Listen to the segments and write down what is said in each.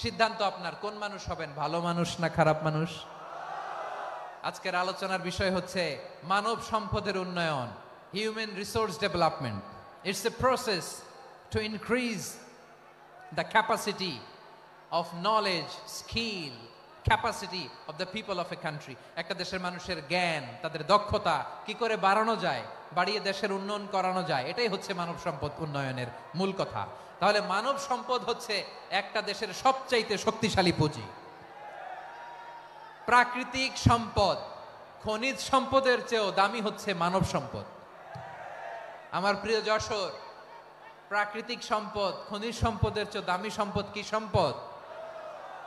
সিদ্ধান্ত আপনার, কোন মানুষ হবেন, ভালো মানুষ না খারাপ মানুষ। আজকের আলোচনার বিষয় হচ্ছে মানব সম্পদের উন্নয়ন, human resource development. It's a process to increase the capacity of knowledge, skill, capacity of the people of a country. একটা দেশের মানুষের জ্ঞান, তাদের দক্ষতা কি করে বাড়ানো যায়, বাড়িয়ে দেশের উন্নয়ন করানো যায়, এটাই হচ্ছে মানব সম্পদ উন্নয়নের মূল কথা। তাহলে মানব সম্পদ হচ্ছে একটা দেশের সবচাইতে শক্তিশালী পুঁজি। প্রাকৃতিক সম্পদ, খনিজ সম্পদের চেয়েও দামি হচ্ছে মানব সম্পদ। আমার প্রিয় যশোর, প্রাকৃতিক সম্পদ, খনিজ সম্পদের চেয়ে দামি সম্পদ কি সম্পদ?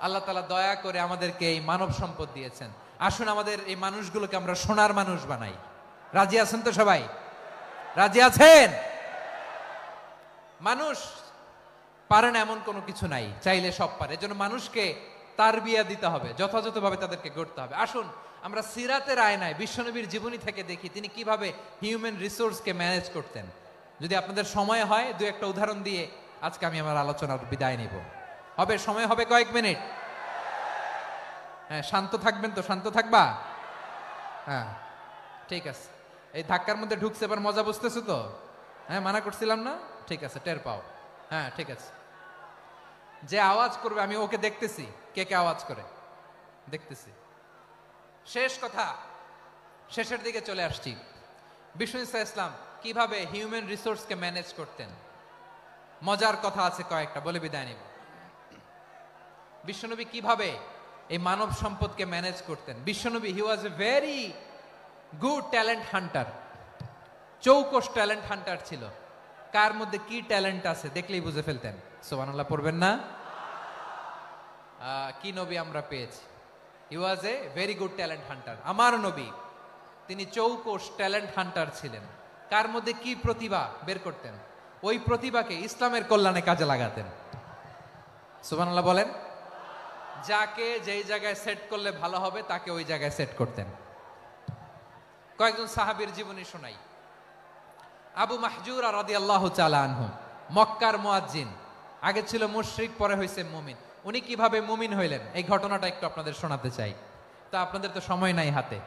আল্লাহ তাআলা দয়া করে আমাদেরকে এই মানব সম্পদ দিয়েছেন। আসুন আমাদের এই মানুষগুলোকে আমরা সোনার মানুষ বানাই। রাজি আছেন তো সবাই? রাজি আছেন? মানুষ পারে না এমন কোনো কিছু নাই, চাইলে সব পারে। এজন্য মানুষকে তারবিয়া দিতে হবে, যথাযথভাবে তাদেরকে গড়তে হবে। আসুন আমরা সিরাতের আয়নায় বিশ্বনবীর জীবনী থেকে দেখি তিনি কিভাবে হিউম্যান রিসোর্সকে ম্যানেজ করতেন। যদি আপনাদের সময় হয় দু একটা উদাহরণ দিয়ে আজকে আমি আমার আলোচনার বিদায় নিব। হবে সময় হবে কয়েক মিনিট? হ্যাঁ, শান্ত থাকবেন তো? শান্ত থাকবা? হ্যাঁ ঠিক আছে। এই ধাক্কার মধ্যে ঢুকছে, এবার মজা বুঝতেছো তো? হ্যাঁ, মানা করছিলাম না? ঠিক আছে, টের পাও। হ্যাঁ ঠিক আছে। যে আওয়াজ করবে আমি ওকে দেখতেছি, কে কে আওয়াজ করে দেখতেছি। শেষ কথা, শেষের দিকে চলে আসছি। বিষ্ণু ইসলাম কিভাবে হিউম্যান রিসোর্সকে ম্যানেজ করতেন, মজার কথা আছে কয়েকটা, বলে বিদায় নিব। বিশ্বনবী কিভাবে এই মানব সম্পদকে ম্যানেজ করতেন। বিশ্বনবী he was a very good talent hunter, চৌকস ট্যালেন্ট হান্টার ছিল। কার মধ্যে কি ট্যালেন্ট আছে দেখলেই বুঝে ফেলতেন। সুবহানাল্লাহ পড়বেন না? কি নবী আমরা পেয়েছি! He was a very good talent hunter. আমার নবী তিনি চৌকস ট্যালেন্ট হান্টার ছিলেন। কার মধ্যে কি প্রতিভা বের করতেন, ওই প্রতিভাকে ইসলামের কল্যাণে কাজে লাগাতেন। সুবহানাল্লাহ বলেন। যাকে যেই জায়গায় সেট করলে ভালো হবে তাকে ওই জায়গায় সেট করতেন। কয়েকজন সাহাবীর জীবনী শোনাই। আবু মাহজুরা রাদিয়াল্লাহু তাআলা আনহু, মক্কার মুয়াজ্জিন, আগে ছিল মুশরিক, পরে হয়েছে মুমিন। উনি কিভাবে মুমিন হইলেন এই ঘটনাটা একটু আপনাদের শোনাতে চাই। তো আপনাদের তো সময় নাই হাতে।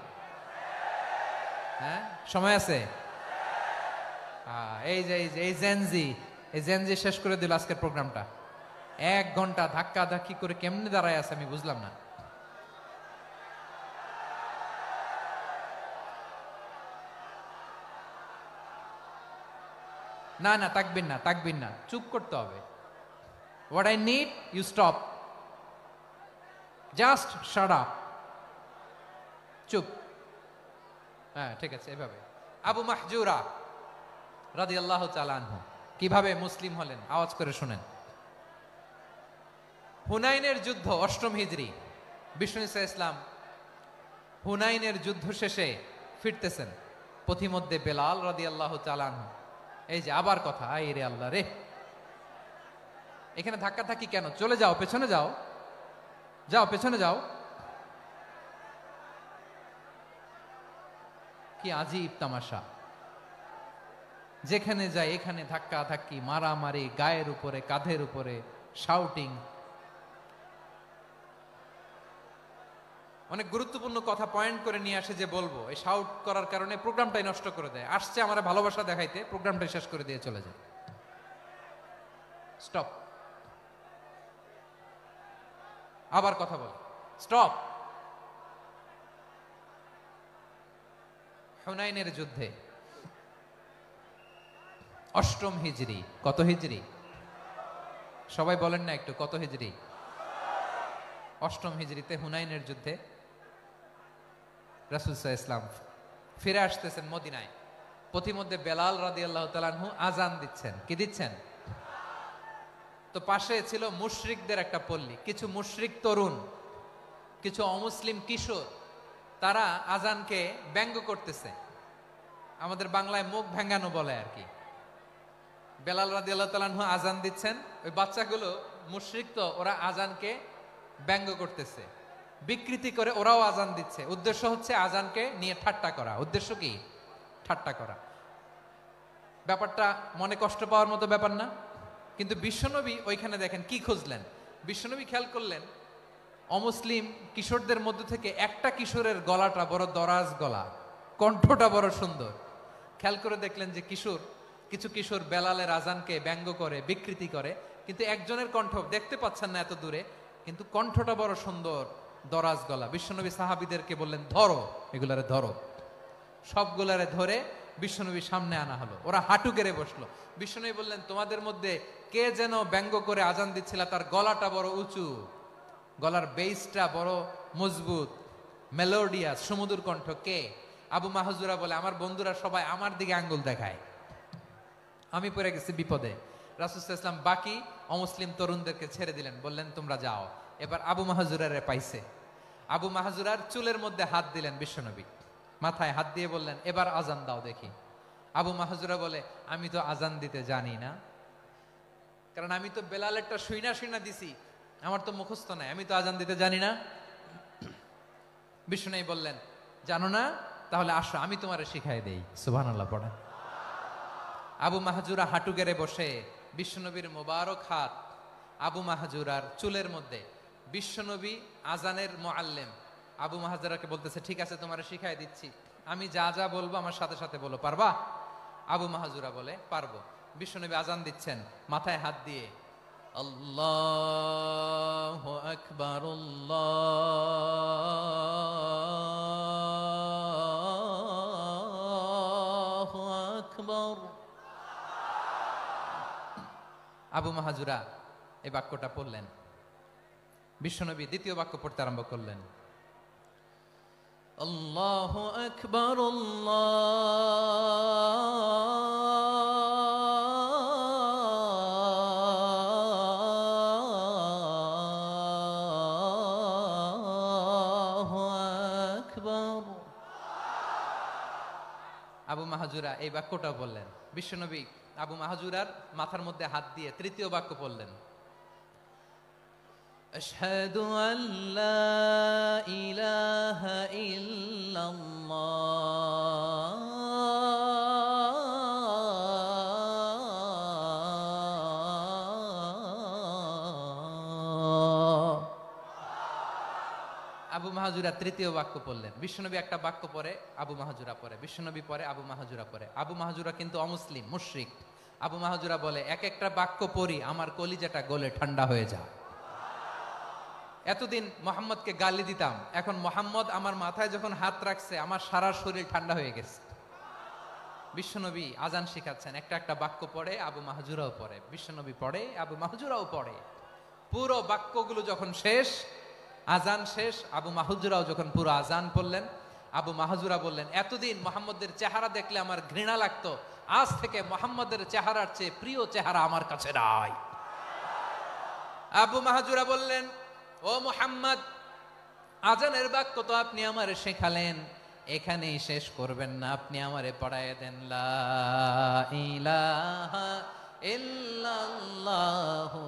হ্যাঁ সময় আছে? এই জেনজি শেষ করে দিল আজকের প্রোগ্রামটা। 1 ঘন্টা ধাক্কা ধাক্কি করে কেমনে দাঁড়ায় আছে আমি বুঝলাম না। না না, তাকবির না, চুপ করতে হবে। What I need, you stop. Just shut up. চুপ। হ্যাঁ ঠিক আছে, এভাবে। আবু মাহজুরা রাদিয়াল্লাহু তাআলা আনহু কিভাবে মুসলিম হলেন আওয়াজ করে শুনেন। হুনাইনের যুদ্ধ, 8ম হিজরি। বিষ্ণু ইসলাম হুনাইনের যুদ্ধ শেষে ফিরতেছেন, পথিমধ্যে বেলাল রাদিয়াল্লাহু তাআলা আনহু, এই যে আবার কথা, আই রে আল্লাহ রে, এখানে ধাক্কা থাকি কেন? চলে যাও, পেছনে যাও, যাও পেছনে যাও। কি আজীব তামাশা! যেখানে যায় এখানে ধাক্কা ধাক্কি, মারামারি, গায়ের উপরে, কাঁধের উপরে, শাউটিং। অনেক গুরুত্বপূর্ণ কথা পয়েন্ট করে নিয়ে আসে যে বলবো, এই শাউট করার কারণে প্রোগ্রামটাই নষ্ট করে দেয়। আসছে আমার ভালোবাসা দেখাইতে, প্রোগ্রামটাই শেষ করে দিয়ে চলে যায়। স্টপ। আবার কথা বল, স্টপ। হুনাইনের যুদ্ধে 8ম হিজরি। কত হিজরি? সবাই বলেন না একটু, কত হিজরি? 8ম হিজরিতে হুনাইনের যুদ্ধে রাসূল সাল্লাল্লাহু আলাইহি ওয়াসাল্লাম ফিরে আসতেছেন মদিনায়। পথিমধ্যে বেলাল রাদিয়াল্লাহু তাআলা আনহু আযান দিচ্ছেন। কি দিচ্ছেন? তো পাশে ছিল মুশরিকদের একটা পল্লী, কিছু মুশরিক তরুণ, কিছু অমুসলিম কিশোর, তারা আযানকে ব্যঙ্গ করতেছে। আমাদের বাংলায় মুখ ভেঙ্গানো বলে আর কি। বেলাল রাদিয়াল্লাহু তাআলা আনহু আযান দিচ্ছেন, ওই বাচ্চাগুলো মুশরিক, তো ওরা আযানকে ব্যঙ্গ করতেছে, বিকৃতি করে ওরাও আযান দিচ্ছে। উদ্দেশ্য হচ্ছে আযানকে নিয়ে ঠাট্টা করা। উদ্দেশ্য কি? ঠাট্টা করা। ব্যাপারটা মনে কষ্ট পাওয়ার মতো ব্যাপার না? কিন্তু বিশ্বনবী ওইখানে দেখেন কি খুঁজলেন, বিশ্বনবী খেয়াল করলেন অমুসলিম কিশোরদের মধ্যে থেকে একটা কিশোরের গলাটা বড় দরাজ গলা, কণ্ঠটা বড় সুন্দর। খেয়াল করে দেখলেন যে কিছু কিশোর বেলালের আজানকে ব্যঙ্গ করে, বিকৃতি করে, কিন্তু একজনের কণ্ঠ দেখতে পাচ্ছেন না এত দূরে, কিন্তু কণ্ঠটা বড় সুন্দর, দরাজ গলা। বিশ্বনবী সাহাবীদেরকে বললেন, ধরো এগুলারে, ধরো। সবগুলারে ধরে বিশ্বনবীর সামনে আনা হলো। ওরা হাঁটু গেড়ে বসলো। বিশ্বনবী বললেন, তোমাদের মধ্যে কে যেন ব্যঙ্গ করে আজান দিচ্ছিল, তার গলাটা বড় উঁচু, গলার বেসটা বড় মজবুত, মেলোডিয়াস, সুমধুর কণ্ঠ, কে? আবু মাহজুরা বলে, আমার বন্ধুরা সবাই আমার দিকে আঙ্গুল দেখায়, আমি পড়ে গেছি বিপদে। রাসূল সাল্লাল্লাহু আলাইহি ওয়াসাল্লাম বাকি অমুসলিম তরুণদেরকে ছেড়ে দিলেন, বললেন তোমরা যাও। এবার আবু মাহজুরারে পাইছে। আবু মাহজুরার চুলের মধ্যে হাত দিলেন বিশ্বনবী, মাথায় হাত দিয়ে বললেন, এবার আজান দাও দেখি। আবু মাহজুরা বলে, আমি তো আজান দিতে জানি না, কারণ আমি তো বেলালেরটা শুইনা দিছি, আমার তো মুখস্থ নাই, আমি তো আজান দিতে জানি না। বিশ্বনবী বললেন, জানো না? তাহলে আসো, আমি তোমারে শিখাই দেই। সুবহানাল্লাহ পড়ে। আবু মাহজুরা হাঁটু গেড়ে বসে, বিশ্বনবীর মোবারক হাত আবু মাহজুরার চুলের মধ্যে। বিশ্বনবী আজানের মুআল্লিম আবু মাহজুরাকে বলতেছে, ঠিক আছে তোমারে শিখাই দিচ্ছি, আমি যা যা বলবো আমার সাথে সাথে বলো, পারবা? আবু মাহজুরা বলে, পারবো। বিশ্বনবী আজান দিচ্ছেন, মাথায় হাত দিয়ে আল্লাহু আকবার, আল্লাহু আকবার। আবু মাহজুরা এই বাক্যটা পড়লেন। বিশ্বনবী দ্বিতীয় বাক্য পড়তে আরম্ভ করলেন, আল্লাহু আকবার, আল্লাহু আকবার। আবু মাহজুরা এই বাক্যটাও বললেন। বিশ্বনবী আবু মাহজুরার মাথার মধ্যে হাত দিয়ে তৃতীয় বাক্য পড়লেন, আশহাদু আল্লা ইলাহা ইল্লাল্লাহ, আবু মাহজুরা তৃতীয় বাক্য পড়লেন। বিশ্বনবী একটা বাক্য পরে আবু মাহজুরা পরে, বিশ্বনবী পরে আবু মাহজুরা পরে। আবু মাহজুরা কিন্তু অমুসলিম, মুশরিক। আবু মাহজুরা বলে, এক একটা বাক্য পড়ি আমার কলিজাটা গলে ঠান্ডা হয়ে যায়। এতদিন মোহাম্মদকে গালি দিতাম, এখন মোহাম্মদ আমার মাথায় যখন হাত রাখছে আমার সারা শরীর ঠান্ডা হয়ে গেছে। বিশ্বনবী আজান শিখাচ্ছেন, একটা একটা বাক্য পড়ে আবু মাহজুরাও পড়ে, বিশ্বনবী পড়ে আবু মাহজুরাও পড়ে। পুরো বাক্যগুলো যখন শেষ, আজান শেষ, আবু মাহজুরাও যখন পুরো আজান পড়লেন, আবু মাহজুরা বললেন, এতদিন মোহাম্মদের চেহারা দেখলে আমার ঘৃণা লাগতো, আজ থেকে মোহাম্মদের চেহারার চেয়ে প্রিয় চেহারা আমার কাছে নাই। আবু মাহজুরা বললেন, ও মুহাম্মদ, আজানের বাক্য তো আপনি আমারে শেখালেন, এখানেই শেষ করবেন না, আপনি আমারে পড়ায় দেন, লা ইলাহা ইল্লাল্লাহু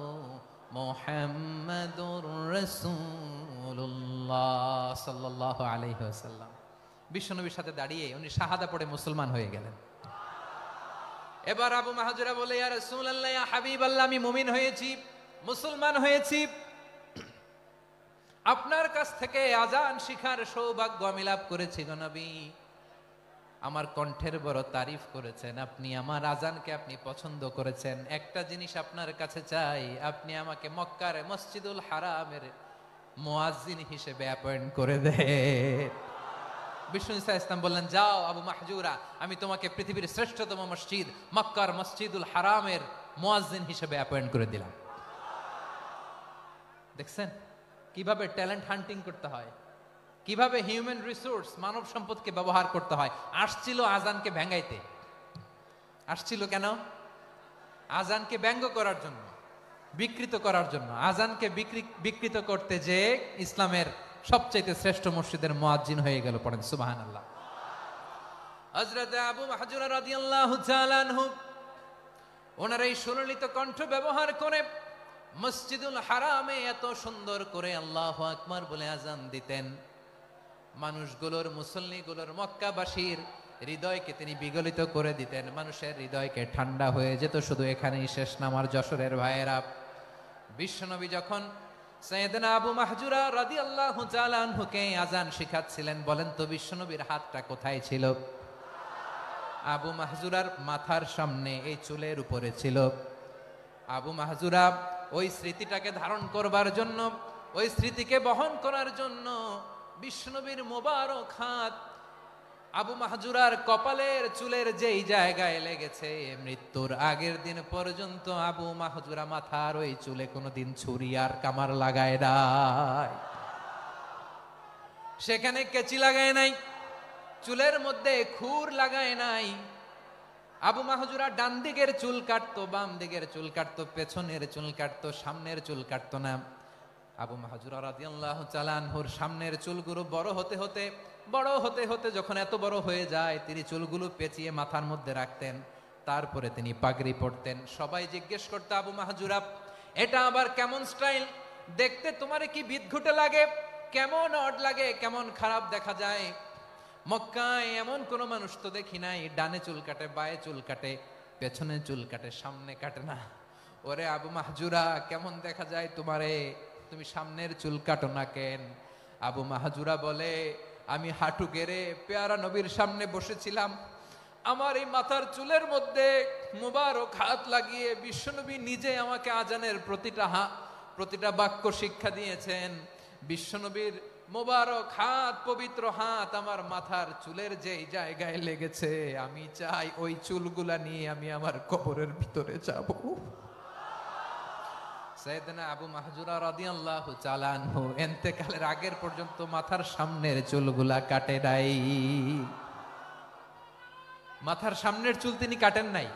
মুহাম্মাদুর রাসূলুল্লাহ সাল্লাল্লাহু আলাইহি ওয়াসাল্লাম। বিশ্বনবীর সাথে দাঁড়িয়ে উনি শাহাদা পড়ে মুসলমান হয়ে গেলেন। এবার আবু মাহজুরা বলে, ইয়া রাসূলুল্লাহ, ইয়া হাবিবাল্লাহ, আমি মুমিন হয়েছি, মুসলমান হয়েছি, আপনার কাছ থেকে আজান শিখার সৌভাগ্য আমি লাভ করেছি গো নবী। আমার কণ্ঠের বড় তারিফ করেছেন আপনি, আমার আজানকে আপনি পছন্দ করেছেন। একটা জিনিস আপনার কাছে চাই, আপনি আমাকে মক্কার মসজিদুল হারামের মুয়াজ্জিন হিসেবে অ্যাপয়েন্ট করে দেন। বিষ্ণু ঈসা ইসলাম বললেন, যাও আবু মাহজুরা, আমি তোমাকে পৃথিবীর শ্রেষ্ঠতম মসজিদ মক্কার মসজিদুল হারামের মুয়াজ্জিন হিসেবে অ্যাপয়েন্ট করে দিলাম। দেখছেন কিভাবে ট্যালেন্ট হান্টিং করতে হয়, কিভাবে হিউম্যান রিসোর্স, মানব সম্পদকে ব্যবহার করতে হয়। আসছিল আজানকে ভেঙ্গাইতে, আসছিল কেন? আজানকে ব্যঙ্গ করার জন্য, বিকৃত করার জন্য। আজানকে বিকৃত করতে যে ইসলামের সবচেয়ে শ্রেষ্ঠ মসজিদের মুয়াজ্জিন হয়ে গেল। পড়েন সুবহানাল্লাহ। হযরত আবু মাহজুরা রাদিয়াল্লাহু তাআলা আনহু ওনার এই সুললিত কণ্ঠ ব্যবহার করে মসজিদুল হারামে এত সুন্দর করে আল্লাহু আকবার বলে আজান দিতেন, মানুষগুলোর, মুসল্লিগুলোর, মক্কাবাসীর হৃদয়কে তিনি বিগলিত করে দিতেন, মানুষের হৃদয়কে ঠান্ডা হয়ে যেত। শুধু এখানেই শেষ না আমার যশোরের ভাইয়েরা। বিশ্বনবী যখন সাইয়েদনা আবু মাহজুরা রাদিয়াল্লাহু তাআলা আনহুকে আযান শিখাচ্ছিলেন। বলেন তো বিশ্বনবীর হাতটা কোথায় ছিল? আবু মাহজুরার মাথার সামনে, এই চুলের উপরে ছিল। আবু মাহজুরা ওই স্মৃতিটাকে ধারণ করবার জন্য, ওই স্মৃতিকে বহন করার জন্য বিশ্বনবীর মোবারক হাত আবু মাহজুরার কপালের চুলের যেই জায়গায় লেগেছে, মৃত্যুর আগের দিন পর্যন্ত আবু মাহজুরা মাথার ওই চুলে কোনোদিন ছুরি আর কামার লাগায় নাই, সেখানে কেচি লাগায় নাই, চুলের মধ্যে খুর লাগায় নাই। আবু মাহজুরা ডান দিকের চুল কাটতো, বাম দিকের চুল কাটতো, পেছনের চুল কাটতো, সামনের চুল কাটতো না। আবু মাহজুরা রাদিয়াল্লাহু তাআলা আনহুর সামনের চুলগুলো বড় হতে হতে যখন এত বড় হয়ে যায়, তিনি চুলগুলো পেঁচিয়ে মাথার মধ্যে রাখতেন, তারপরে তিনি পাগড়ি পরতেন। সবাই জিজ্ঞেস করতো, আবু মাহজুরা এটা আবার কেমন স্টাইল? দেখতে তোমারে কি বিদঘুটে লাগে, কেমন অড লাগে, কেমন খারাপ দেখা যায়। মক্কায় এমন কোন মানুষ তো দেখি নাই, ডানে চুল কাটে, বায়ে চুল কাটে, পেছনে চুল কাটে, সামনে কাটে না। ওরে আবু মাহজুরা, কেমন দেখা যায় তোমারে, তুমি সামনের চুল কাটো না কেন? আবু মাহজুরা বলে, আমি হাঁটু গেড়ে পেয়ারা নবীর সামনে বসেছিলাম, আমার এই মাথার চুলের মধ্যে মুবারক হাত লাগিয়ে বিশ্বনবী নিজে আমাকে আজানের প্রতিটা বাক্য শিক্ষা দিয়েছেন। বিশ্বনবীর মোবারক হাত, পবিত্র হাত আমার মাথার চুলের যেই জায়গায় লেগেছে, আমি চাই ওই চুলগুলা নিয়ে আমি আমার কবরের ভিতরে যাব। সাইয়েদনা আবু মাহজুরা রাদিয়াল্লাহু তাআলা আনহু ইন্তেকালের আগের পর্যন্ত মাথার সামনের চুলগুলা কাটে নাই। মাথার সামনের চুল তিনি কাটেন নাই।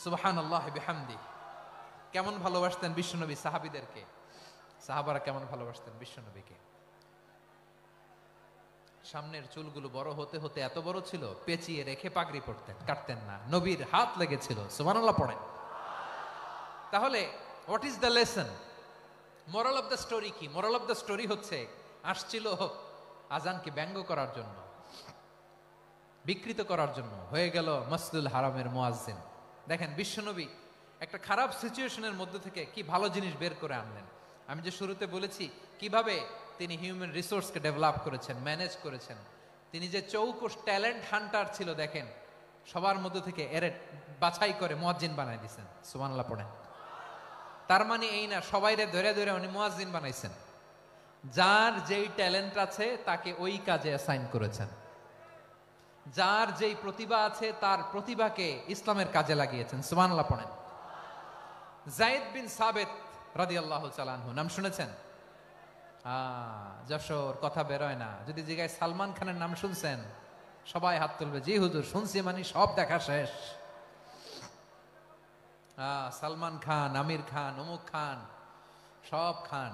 সুবহানাল্লাহি বিহামদি। কেমন ভালোবাসতেন বিশ্বনবী সাহাবীদেরকে, সাহাবারা কেমন ভালোবাসতেন বিশ্বনবীকে। সামনের চুলগুলো বড় হতে হতে এত বড় ছিল, পেঁচিয়ে রেখে পাগড়ি পরতেন, কাটতেন না। নবীর হাত লেগেছিল। সুবহানাল্লাহ পড়েন। তাহলে what is the lesson? Moral of the story কি? মোরাল অফ দ্য স্টোরি হচ্ছে, আসছিল আজানকে ব্যঙ্গ করার জন্য, বিকৃত করার জন্য, হয়ে গেল মসজিদুল হারামের মুয়াজ্জিন। দেখেন বিশ্বনবী একটা খারাপ সিচুয়েশনের মধ্যে থেকে কি ভালো জিনিস বের করে আনলেন। আমি যে শুরুতে বলেছি কিভাবে তিনি হিউম্যান রিসোর্সকে ডেভেলপ করেছেন, ম্যানেজ করেছেন। তিনি যে চৌকস ট্যালেন্ট হান্টার ছিল, দেখেন সবার মধ্যে থেকে এর বাছাই করে মুয়াজ্জিন বানাই দিয়েছেন। সুবহানাল্লাহ পড়েন। তার মানে এই না সবাইরে ধরে ধরে উনি মুয়াজ্জিন বানাইছেন। যার যেই ট্যালেন্ট আছে তাকে ওই কাজে অ্যাসাইন করেছেন। যার যেই প্রতিভা আছে তার প্রতিভাকে ইসলামের কাজে লাগিয়েছেন। সুবহানাল্লাহ পড়েন। যায়েদ বিন সাবিত রাদিয়াল্লাহু তাআলা আনহু নাম শুনেছেন? যশোর কথা বেরোয় না। যদি জিজ্ঞাসা সালমান খানের নাম শুনছেন, সবাই হাত তুলবে, জি হুজুর শুনছি, মানে সব দেখা শেষ। সালমান খান, আমির খান, অমুক খান, সব খান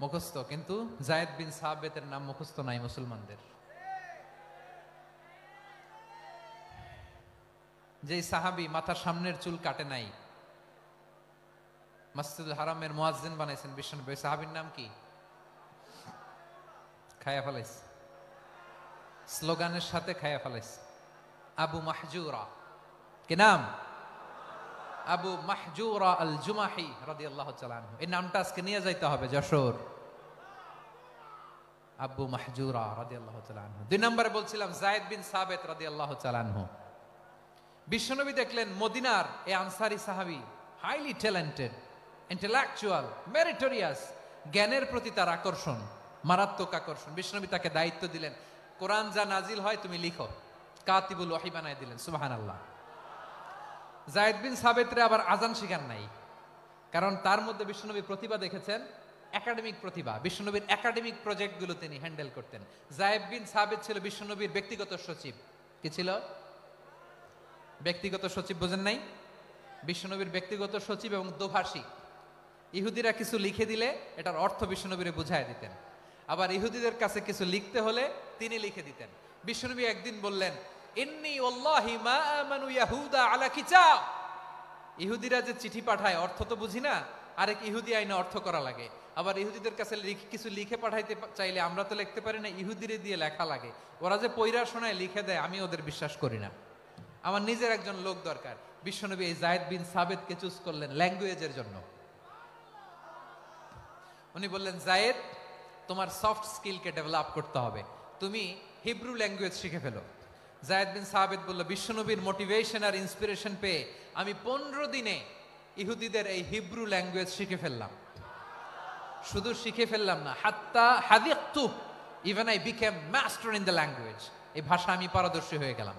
মুখস্থ, কিন্তু যায়েদ বিন সাবিতের নাম মুখস্থ নাই মুসলমানদের। যেই সাহাবী মাথার সামনের চুল কাটে নাই, মসজিদুল হারামের মুয়াজ্জিন বানাইছেন বিশ্বনবী, সাহাবীর নাম কি? খায়া ফেলাইছে, স্লোগানের সাথে খায়া ফেলাইছে। আবু মাহজুরা। কি নাম? আবু মাহজুরা আল জুমাহি রাদিয়াল্লাহু তাআলা আনহু। এই নামটা আজকে নিয়ে যাইতে হবে যশোর। আবু মাহজুরা রাদিয়াল্লাহু তাআলা আনহু। দুই নম্বরে বলছিলাম যায়েদ বিন সাবিত রাদিয়াল্লাহু তাআলা আনহু। বিশ্বনবী দেখলেন মদিনার এই আনসারী সাহাবী হাইলি ট্যালেন্টেড, ইন্টেলেকচুয়াল, মেরিটোরিয়াস, জ্ঞানের প্রতি তার আকর্ষণ, মারাত্মক আকর্ষণ। বিশ্বনবী তাকে দায়িত্ব দিলেন, কোরআন যা নাজিল হয় তুমি লিখো, কাতিবুল ওয়াহি বানায় দিলেন। সুবহানাল্লাহ। যায়েদ বিন সাবিতরে আবার আজান শিখান নাই, কারণ তার মধ্যে বিশ্বনবী প্রতিভা দেখেছেন, একাডেমিক প্রতিভা। বিশ্বনবীর একাডেমিক প্রজেক্টগুলো তিনি হ্যান্ডেল করতেন। যায়েদ বিন সাবিত ছিল বিশ্বনবীর ব্যক্তিগত সচিব। কি ছিল? ব্যক্তিগত সচিব। বোঝেন নাই? বিশ্বনবীর ব্যক্তিগত সচিব এবং দোভাষী। ইহুদিরা কিছু লিখে দিলে এটার অর্থ বিশ্বনবীরে বুঝায় দিতেন, আবার ইহুদিদের কাছে কিছু লিখতে হলে তিনি লিখে দিতেন। বিশ্বনবী একদিন বললেন, ইন্নী ওয়াল্লাহি মা আমানু ইয়াহুদা আলা কিতাব। ইহুদিরা যে চিঠি পাঠায় অর্থ তো বুঝি না, আরেক ইহুদি আইনে অর্থ করা লাগে। আবার ইহুদিদের কাছে কিছু লিখে পাঠাইতে চাইলে আমরা তো লিখতে পারি না, ইহুদিরে দিয়ে লেখা লাগে। ওরা যে পয়রা শোনায় লিখে দেয়, আমি ওদের বিশ্বাস করি না, আমার নিজের একজন লোক দরকার। বিশ্বনবী এই যায়েদ বিন সাবিতকে চুজ করলেন ল্যাঙ্গুয়েজের জন্য। উনি বললেন, জায়েদ, তোমার সফট স্কিলকে ডেভেলপ করতে হবে, তুমি হিব্রু ল্যাঙ্গুয়েজ শিখে ফেলো। জায়েদ বিন সাবিত বলল, বিশ্বনবীর মোটিভেশন আর ইন্সপিরেশন পেয়ে আমি 15 দিনে ইহুদিদের এই হিব্রু ল্যাঙ্গুয়েজ শিখে ফেললাম। শুধু শিখে ফেললাম না, হাত্তা হাদিকতু, even I became master in the language, এই ভাষা আমি পারদর্শী হয়ে গেলাম।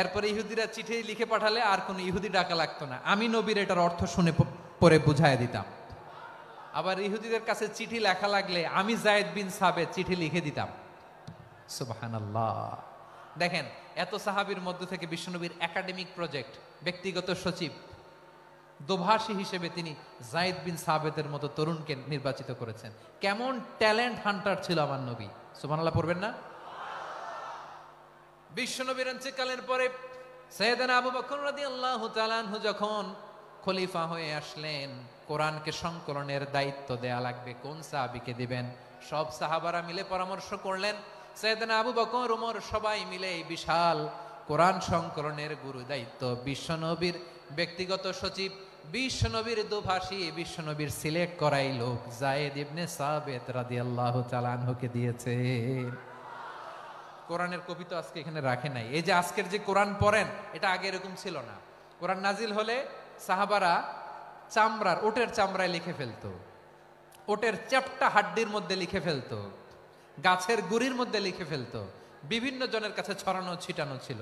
এরপরে ইহুদিরা চিঠি লিখে পাঠালে আর কোনো ইহুদি ডাকা লাগতো না, আমি নবীর এটার অর্থ শুনে পরে বুঝায় দিতাম। আবার ইহুদিদের কাছে চিঠি লেখা লাগলে আমি জায়েদ বিন সাবিত চিঠি লিখে দিতাম। সুবহানাল্লাহ। দেখেন, এত সাহাবীর মধ্য থেকে বিশ্বনবীর একাডেমিক প্রজেক্ট, ব্যক্তিগত সচিব, দোভাষী হিসেবে তিনি জায়েদ বিন সাবিতের মতো তরুণকে নির্বাচিত করেছেন। কেমন ট্যালেন্ট হান্টার ছিল আমার নবী! সুবহানাল্লাহ পড়বেন না? বিশ্বনবীর ইন্তেকালের পরে সাইয়েদনা আবু বকর রাদিয়াল্লাহু তাআলা আনহু যখন খলিফা হয়ে আসলেন, কোরআনকে সংকলনের দায়িত্ব দেয়া লাগবে, কোন সাহাবীকে দিবেন? সব সাহাবারা মিলে পরামর্শ করলেন। সাইয়েদনা আবু বকর, ওমর সবাই মিলে এই বিশাল কোরআন সংকলনের গুরু দায়িত্ব বিশ্বনবীর ব্যক্তিগত সচিব, বিশ্বনবীর দোভাষী, বিশ্বনবীর সিলেক্ট করাই লোক জায়েদ ইবনে সাবিত রাদিয়াল্লাহু তাআলা আনহুকে দিয়েছে। কোরআনের কপি তো আজকে এখানে রাখে নাই। এই যে আজকের যে কোরআন পড়েন, এটা আগে এরকম ছিল না। কোরআন নাজিল হলে সাহাবারা চামড়ার, ওটের চামড়ায় লিখে ফেলতো, ওটের চ্যাপ্টা হাড্ডির মধ্যে লিখে ফেলতো, গাছের গুড়ির মধ্যে লিখে ফেলতো, বিভিন্ন জনের কাছে ছড়ানো ছিটানো ছিল।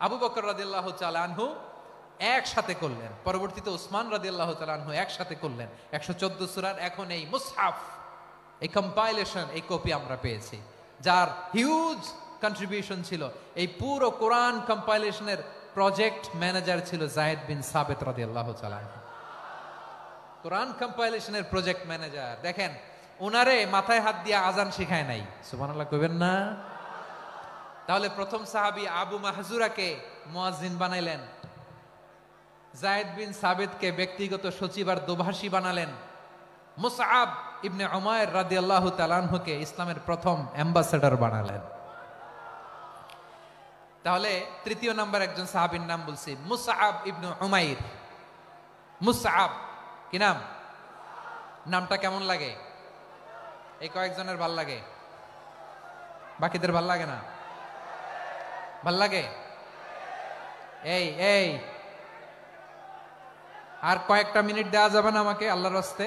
আবু বকর রাদিয়াল্লাহু তাআলা আনহু একসাথে করলেন, পরবর্তীতে উসমান রাদিয়াল্লাহু তাআলা আনহু একসাথে করলেন। 114 সূরার এখন এই মুসহাফ, এই কম্পাইলেশন, এই কপি আমরা পেয়েছি, যার হিউজ কন্ট্রিবিউশন ছিল। এই পুরো কোরআন কম্পাইলেশনের প্রজেক্ট ম্যানেজার ছিল জায়েদ বিন সাবিত রাদিয়াল্লাহু তাআলা। কোরআন কম্পাইলেশনের প্রজেক্ট ম্যানেজার। দেখেন, ওনারে মাথায় হাত দিয়ে আজান শিখায় নাই। সুবহানাল্লাহ কইবেন না? তাহলে প্রথম সাহাবী আবু মাহজুরাকে মুয়াজ্জিন বানাইলেন, জায়েদ বিন সাবিতকে ব্যক্তিগত সচিব আর দোভাষী বানালেন, মুসআব ইবনে উমাইর রাদিয়াল্লাহু তাআলা আনহুকে ইসলামের প্রথম অ্যাম্বাসেডর বানালেন। তাহলে তৃতীয় নাম্বার একজন সাহাবীর নাম বলছি, মুসআব ইবনে উমাইর। মুসআব কি নাম? নামটা কেমন লাগে? এই কয়েকজনের ভাল লাগে, বাকিদের ভাল লাগে না? ভাল লাগে? এই এই আর কয়েকটা মিনিট দেওয়া যাবে না আমাকে আল্লাহর রাস্তে?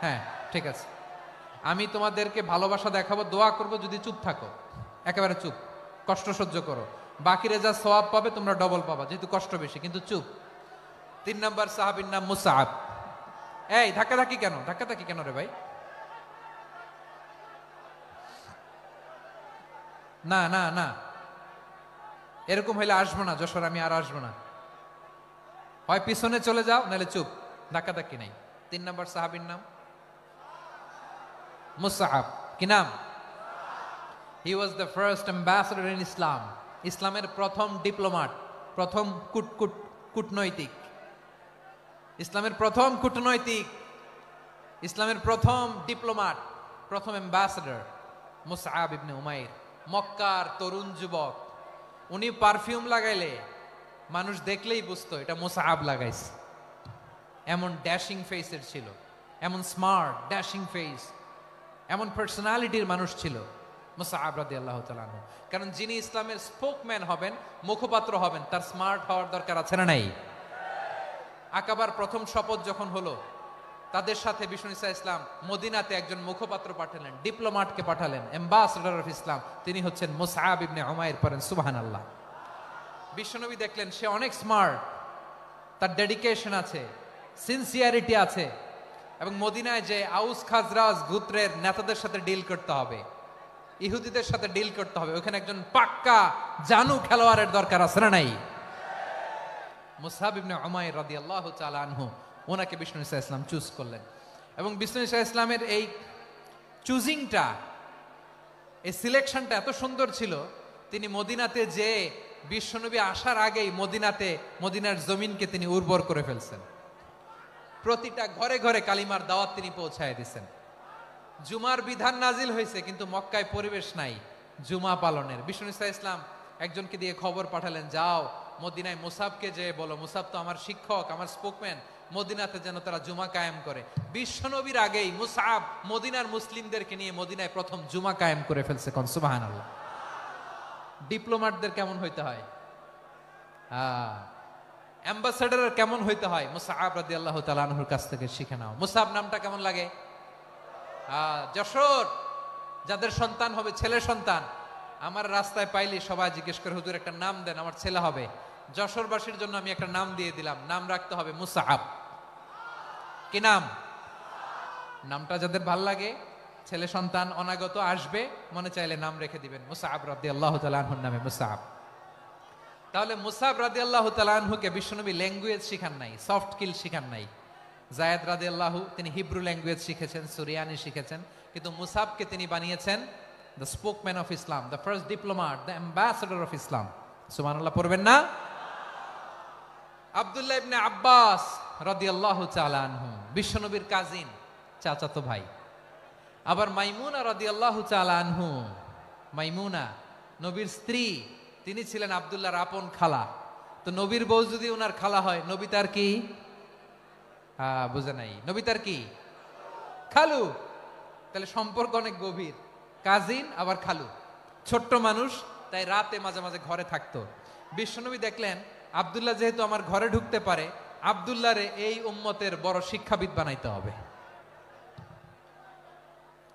হ্যাঁ, ঠিক আছে। আমি তোমাদেরকে ভালোবাসা দেখাবো, দোয়া করব, যদি চুপ থাকো, একেবারে চুপ, কষ্ট সহ্য করো, বাকিরা যা সওয়াব পাবে তোমরা ডবল পাবা, যেহেতু কষ্ট বেশি, কিন্তু চুপ। 3 নাম্বার সাহাবীর নাম মুসআব। এই ধাক্কাধাক্কি কেন? ধাক্কাধাক্কি কেন রে ভাই? না না না, এরকম হইলে আসবো না যশোর, আমি আর আসবো না। হয় পিছনে চলে যাও, নাহলে চুপ, ধাক্কাধাক্কি নাই। 3 নাম্বার সাহাবীর নাম মুসআব। কি নাম? He was the first ambassador in Islam. ইসলামের প্রথম ডিপ্লোমাট, প্রথম কূটনৈতিক, ইসলামের প্রথম কূটনৈতিক, ইসলামের প্রথম ডিপ্লোমাট, প্রথম অ্যাম্বাসেডর মুসআব ইবনে উমাইর। মক্কার তরুণ যুবক, উনি পারফিউম লাগাইলে মানুষ দেখলেই বুঝতো এটা মুসআব লাগাইছে। এমন ড্যাশিং ফেসের ছিল, এমন স্মার্ট ড্যাশিং ফেস, এমন পার্সোনালিটির মানুষ ছিল মুসআব রাদিয়াল্লাহু তাআলা আনহু। কারণ যিনি ইসলামের স্পোকম্যান হবেন, মুখপাত্র হবেন, তার স্মার্ট হওয়ার দরকার আছে না নাই? আকাবার প্রথম শপথ যখন হলো, তাদের সাথে বিষ্ণু ঈসা ইসলাম মদিনাতে একজন মুখপাত্র পাঠালেন, ডিপ্লোমাটকে পাঠালেন, অ্যাম্বাসেডর অফ ইসলাম, তিনি হচ্ছেন মুসআব ইবনে উমাইর। পড়েন সুবহানাল্লাহ। বিশ্বনবী দেখলেন সে অনেক স্মার্ট, তার ডেডিকেশন আছে, সিনসিয়ারিটি আছে, এবং মদিনায় যে আউস খাজরাজ গোত্রের নেতাদের সাথে ডিল করতে হবে, ইহুদিদের সাথে ডিল করতে হবে, ওখানে একজন পাক্কা জানু খেলোয়াড়ের দরকার আছে না নাই? মুসআব ইবনে উমাইর রাদিয়াল্লাহু তাআলা আনহু, ওনাকে বিষ্ণু ঈসা ইসলাম চুজ করলেন। এবং বিষ্ণু ঈসা ইসলামের এই চুজিংটা, এই সিলেকশনটা এত সুন্দর ছিল, তিনি মদিনাতে যে বিশ্বনবী আসার আগেই মদিনার জমিনকে তিনি উর্বর করে ফেলছেন। প্রতিটা ঘরে ঘরে কালিমার দাওয়াত তিনি পৌঁছায় দিয়েছেন। জুমার বিধান নাজিল হয়েছে, কিন্তু মক্কায় পরিবেশ নাই জুমা পালনের। বিষ্ণু ঈসা ইসলাম একজনকে দিয়ে খবর পাঠালেন, যাও মদিনায় মুসাবকে যে বলো, মুসাব তো আমার শিক্ষক, আমার স্পোকম্যান, মদিনাতে যেন তারা জুমা কায়েম করে। বিশ্বনবীর আগেই মুসআব মদিনার মুসলিমদেরকে নিয়ে মদিনায় প্রথম জুমা কায়েম করে ফেলছে। কোন সুবহানাল্লাহ। ডিপ্লোম্যাটদের কেমন হইতে হয়, অ্যাম্বাসেডারের কেমন হইতে হয়, মুসআব রাদিয়াল্লাহু তাআলা আনহুর কাছ থেকে শিখে নাও। মুসআব নামটা কেমন লাগে? যশোর যাদের সন্তান হবে, ছেলে সন্তান, আমার রাস্তায় পাইলি সবাই জিজ্ঞেস করে, হুজুর একটা নাম দেন, আমার ছেলে হবে। যশোরবাসীর জন্য আমি একটা নাম দিয়ে দিলাম, নাম রাখতে হবে মুসআব। কি নাম? নামটা যাদের ভাল লাগে, ছেলে সন্তান অনাগত আসবে, মনে চাইলে নাম রেখে দিবেন মুসআব রাদিয়াল্লাহু তাআলা আনহুর নামে মুসআব। তাহলে মুসআব রাদিয়াল্লাহু তাআলা আনহুকে বিশ্বনবী ল্যাঙ্গুয়েজ শিখান নাই, সফট স্কিল শিখান নাই। যায়েদ রাদিয়াল্লাহু তিনি হিব্রু ল্যাঙ্গুয়েজ শিখেছেন, সুরিয়ানি শিখেছেন, কিন্তু মুসআবকে তিনি বানিয়েছেন the spokesman of Islam, the first diplomat, the ambassador of Islam. সুবহানাল্লাহ পড়বেন না? আব্দুল্লাহ ইবনে আব্বাস রাদিয়াল্লাহু তাআলা আনহু বিশ্বনবীর কাজিন, চাচাতো ভাই। আবার মাইমুনা রাদিয়াল্লাহু তাআলা আনহু, মাইমুনা নবীর স্ত্রী, তিনি ছিলেন আব্দুল্লাহর আপন খালা। তো নবীর বউ যদি ওনার খালা হয়, নবী তার কি? বুঝে নাই, নবী তার কি? খালু। তাহলে সম্পর্ক অনেক গভীর, কাজিন আবার খালু। ছোট্ট মানুষ, তাই রাতে মাঝে মাঝে ঘরে থাকতো। বিশ্বনবী দেখলেন আব্দুল্লাহ যেহেতু আমার ঘরে ঢুকতে পারে, আব্দুল্লাহরে এই উম্মতের বড় শিক্ষাবিদ বানাইতে হবে।